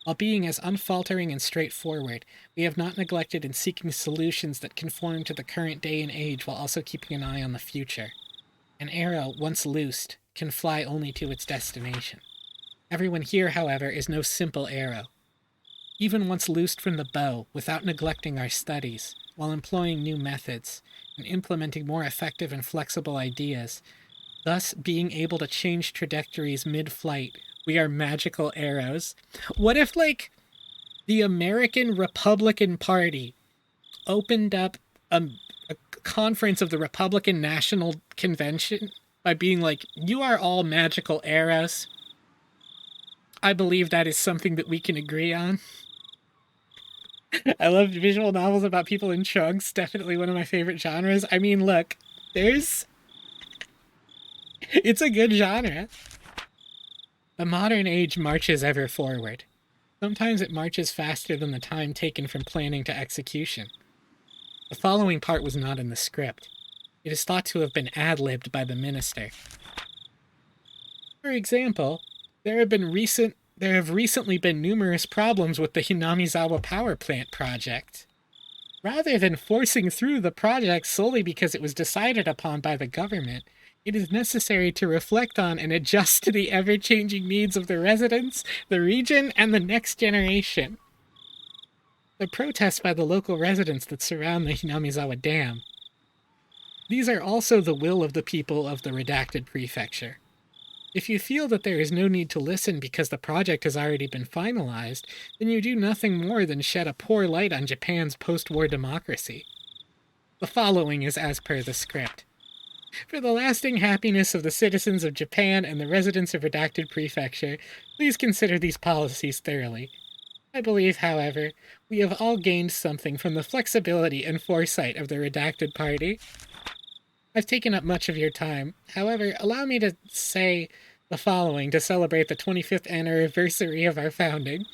While being as unfaltering and straightforward, we have not neglected in seeking solutions that conform to the current day and age while also keeping an eye on the future. An arrow, once loosed, can fly only to its destination. Everyone here, however, is no simple arrow. Even once loosed from the bow, without neglecting our studies, while employing new methods, and implementing more effective and flexible ideas, thus being able to change trajectories mid-flight, we are magical arrows. What if, the American Republican Party opened up a conference of the Republican National Convention by being like, you are all magical arrows? I believe that is something that we can agree on. I love visual novels about people in trunks. Definitely one of my favorite genres. I mean, look, it's a good genre. The modern age marches ever forward. Sometimes it marches faster than the time taken from planning to execution. The following part was not in the script. It is thought to have been ad-libbed by the minister. For example, there have recently been numerous problems with the Hinamizawa power plant project. Rather than forcing through the project solely because it was decided upon by the government, it is necessary to reflect on and adjust to the ever-changing needs of the residents, the region, and the next generation. The protests by the local residents that surround the Hinamizawa Dam. These are also the will of the people of the Redacted Prefecture. If you feel that there is no need to listen because the project has already been finalized, then you do nothing more than shed a poor light on Japan's post-war democracy. The following is as per the script. For the lasting happiness of the citizens of Japan and the residents of Redacted Prefecture, please consider these policies thoroughly. I believe, however, we have all gained something from the flexibility and foresight of the Redacted Party. I've taken up much of your time. However, allow me to say the following to celebrate the 25th anniversary of our founding.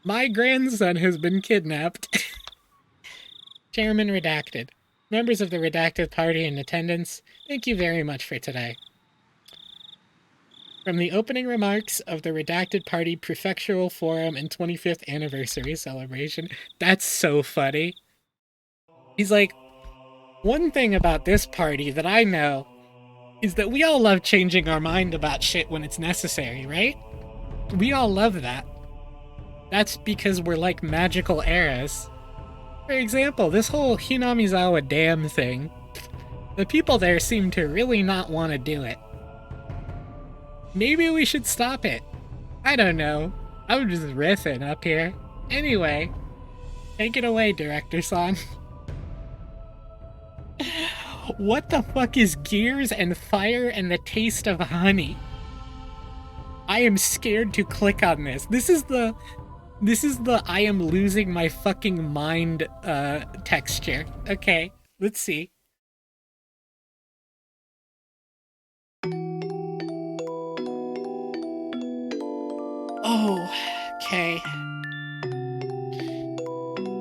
My grandson has been kidnapped. Chairman Redacted. Members of the Redacted Party in attendance, thank you very much for today. From the opening remarks of the Redacted Party Prefectural Forum and 25th Anniversary Celebration. That's so funny. He's like, one thing about this party that I know is that we all love changing our mind about shit when it's necessary, right? We all love that. That's because we're like magical eras. For example, this whole Hinamizawa Dam thing. The people there seem to really not want to do it. Maybe we should stop it. I don't know. I'm just riffing up here. Anyway, take it away, Director-san. What the fuck is gears and fire and the taste of honey? I am scared to click on this. This is the I am losing my fucking mind texture. Okay, let's see. Oh, okay.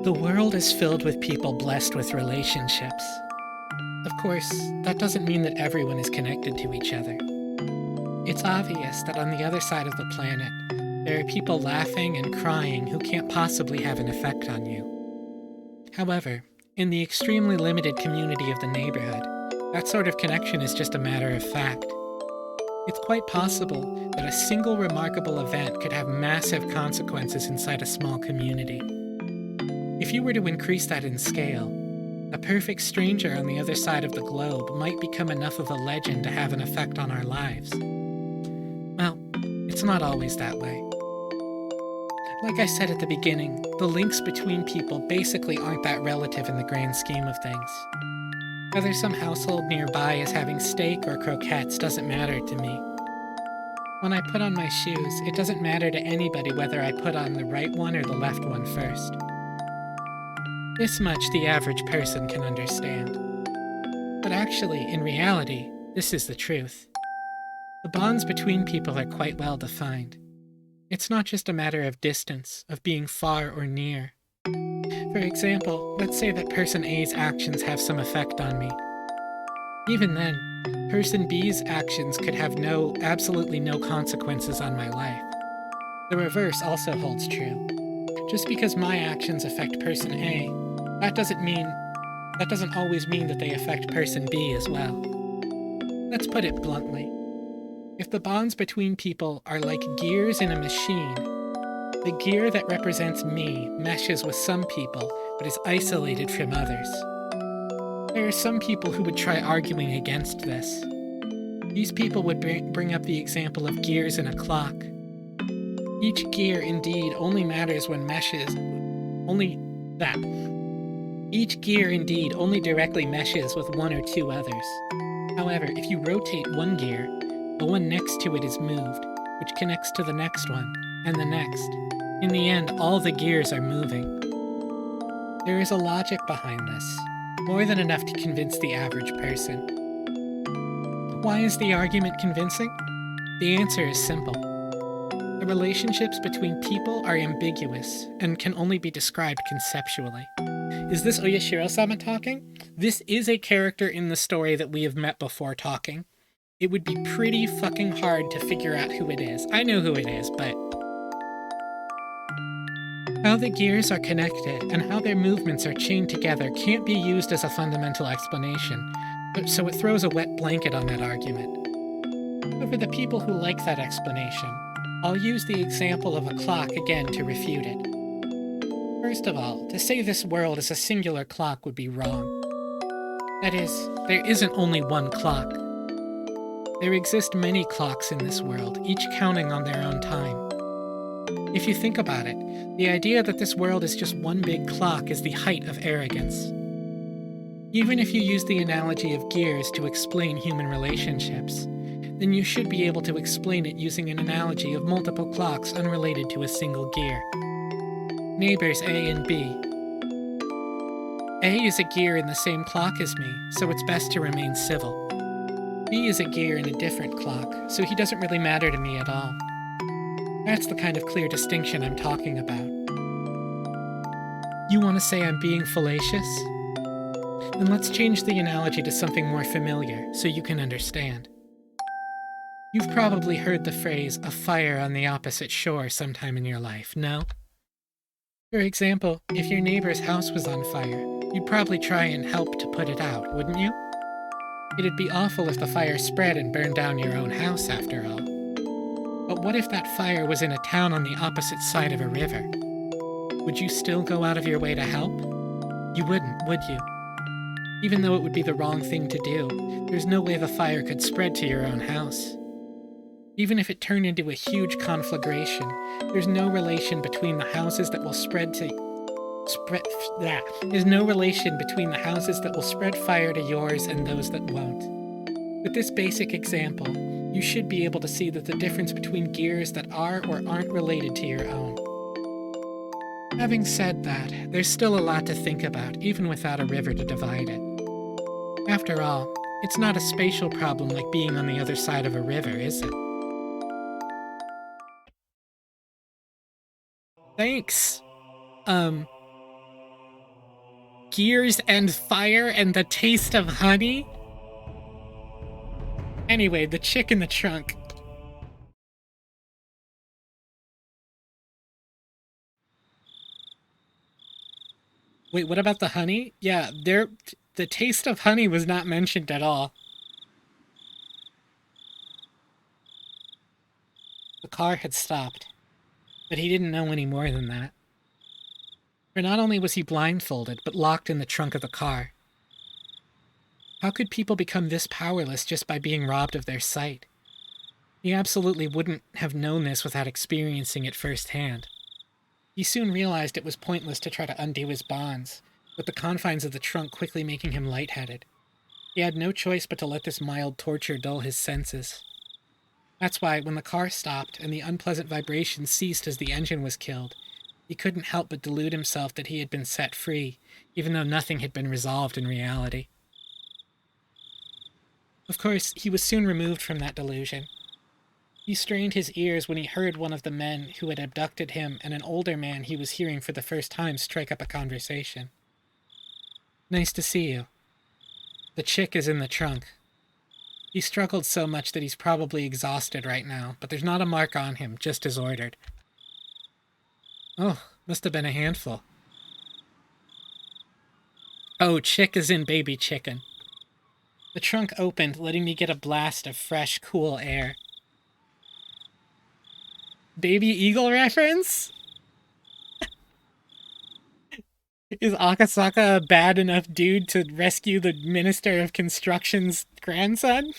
The world is filled with people blessed with relationships. Of course, that doesn't mean that everyone is connected to each other. It's obvious that on the other side of the planet, there are people laughing and crying who can't possibly have an effect on you. However, in the extremely limited community of the neighborhood, that sort of connection is just a matter of fact. It's quite possible that a single remarkable event could have massive consequences inside a small community. If you were to increase that in scale, a perfect stranger on the other side of the globe might become enough of a legend to have an effect on our lives. Well, it's not always that way. Like I said at the beginning, the links between people basically aren't that relative in the grand scheme of things. Whether some household nearby is having steak or croquettes doesn't matter to me. When I put on my shoes, it doesn't matter to anybody whether I put on the right one or the left one first. This much the average person can understand. But actually, in reality, this is the truth. The bonds between people are quite well defined. It's not just a matter of distance, of being far or near. For example, let's say that person A's actions have some effect on me. Even then, person B's actions could have absolutely no consequences on my life. The reverse also holds true. Just because my actions affect person A, that doesn't always mean that they affect person B as well. Let's put it bluntly. If the bonds between people are like gears in a machine, the gear that represents me meshes with some people, but is isolated from others. There are some people who would try arguing against this. These people would bring up the example of gears in a clock. Each gear indeed only matters when meshes, Each gear indeed only directly meshes with one or two others. However, if you rotate one gear, the one next to it is moved, which connects to the next one, and the next. In the end, all the gears are moving. There is a logic behind this, more than enough to convince the average person. Why is the argument convincing? The answer is simple. The relationships between people are ambiguous and can only be described conceptually. Is this Oyashiro-sama talking? This is a character in the story that we have met before talking. It would be pretty fucking hard to figure out who it is. I know who it is, but how the gears are connected and how their movements are chained together can't be used as a fundamental explanation, so it throws a wet blanket on that argument. But for the people who like that explanation, I'll use the example of a clock again to refute it. First of all, to say this world is a singular clock would be wrong. That is, there isn't only one clock. There exist many clocks in this world, each counting on their own time. If you think about it, the idea that this world is just one big clock is the height of arrogance. Even if you use the analogy of gears to explain human relationships, then you should be able to explain it using an analogy of multiple clocks unrelated to a single gear. Neighbors A and B. A is a gear in the same clock as me, so it's best to remain civil. B is a gear in a different clock, so he doesn't really matter to me at all. That's the kind of clear distinction I'm talking about. You want to say I'm being fallacious? Then let's change the analogy to something more familiar, so you can understand. You've probably heard the phrase, a fire on the opposite shore sometime in your life, no? For example, if your neighbor's house was on fire, you'd probably try and help to put it out, wouldn't you? It'd be awful if the fire spread and burned down your own house, after all. But what if that fire was in a town on the opposite side of a river? Would you still go out of your way to help? You wouldn't, would you? Even though it would be the wrong thing to do, there's no way the fire could spread to your own house. Even if it turned into a huge conflagration, there's no relation between the houses that will There's no relation between the houses that will spread fire to yours and those that won't. With this basic example, you should be able to see that the difference between gears that are or aren't related to your own. Having said that, there's still a lot to think about, even without a river to divide it. After all, it's not a spatial problem like being on the other side of a river, is it? Thanks. Gears and fire and the taste of honey? Anyway, the chick in the trunk. Wait, what about the honey? Yeah, the taste of honey was not mentioned at all. The car had stopped, but he didn't know any more than that. For not only was he blindfolded, but locked in the trunk of the car. How could people become this powerless just by being robbed of their sight? He absolutely wouldn't have known this without experiencing it firsthand. He soon realized it was pointless to try to undo his bonds, with the confines of the trunk quickly making him lightheaded. He had no choice but to let this mild torture dull his senses. That's why, when the car stopped and the unpleasant vibration ceased as the engine was killed, he couldn't help but delude himself that he had been set free, even though nothing had been resolved in reality. Of course, he was soon removed from that delusion. He strained his ears when he heard one of the men who had abducted him and an older man he was hearing for the first time strike up a conversation. "Nice to see you. The chick is in the trunk." He struggled so much that he's probably exhausted right now, but there's not a mark on him, just as ordered. "Oh, must have been a handful." "Oh, chick is in baby chicken." The trunk opened, letting me get a blast of fresh, cool air. Baby eagle reference? Is Akasaka a bad enough dude to rescue the Minister of Construction's grandson?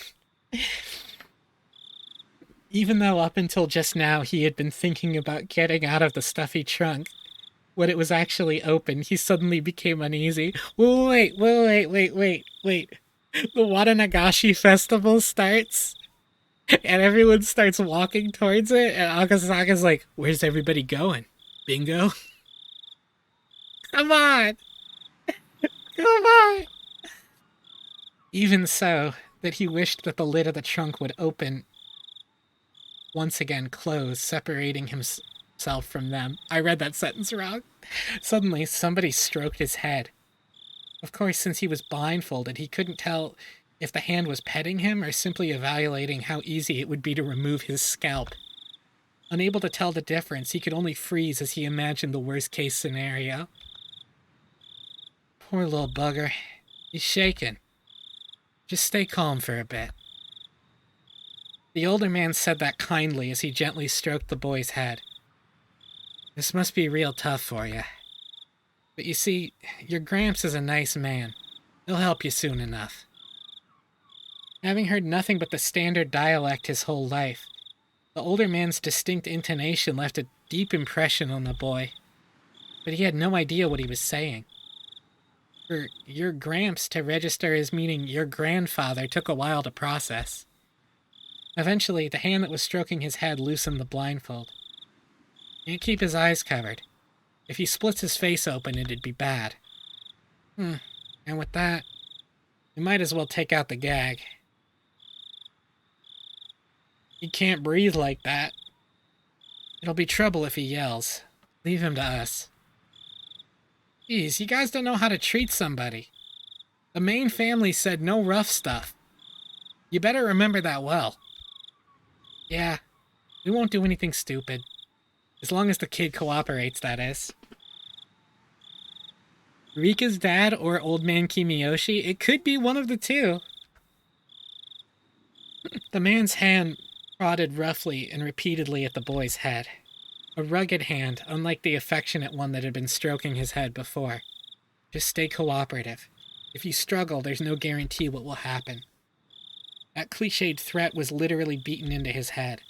Even though up until just now he had been thinking about getting out of the stuffy trunk, when it was actually open, he suddenly became uneasy. Wait. The Watanagashi festival starts, and everyone starts walking towards it, and Akasaka's like, "Where's everybody going? Bingo?" Come on! Come on! Even so, that he wished that the lid of the trunk would open, once again close, separating himself from them. I read that sentence wrong. Suddenly, somebody stroked his head. Of course, since he was blindfolded, he couldn't tell if the hand was petting him or simply evaluating how easy it would be to remove his scalp. Unable to tell the difference, he could only freeze as he imagined the worst-case scenario. Poor little bugger. He's shaking. Just stay calm for a bit. The older man said that kindly as he gently stroked the boy's head. "This must be real tough for you. But you see, your Gramps is a nice man. He'll help you soon enough." Having heard nothing but the standard dialect his whole life, the older man's distinct intonation left a deep impression on the boy. But he had no idea what he was saying. For your Gramps to register as meaning your grandfather took a while to process. Eventually, the hand that was stroking his head loosened the blindfold. Can't keep his eyes covered. If he splits his face open, it'd be bad. And with that, we might as well take out the gag. He can't breathe like that. It'll be trouble if he yells. Leave him to us. Geez, you guys don't know how to treat somebody. The main family said no rough stuff. You better remember that well. Yeah, we won't do anything stupid. As long as the kid cooperates, that is. Rika's dad or Old Man Kimiyoshi? It could be one of the two. The man's hand prodded roughly and repeatedly at the boy's head. A rugged hand, unlike the affectionate one that had been stroking his head before. Just stay cooperative. If you struggle, there's no guarantee what will happen. That cliched threat was literally beaten into his head.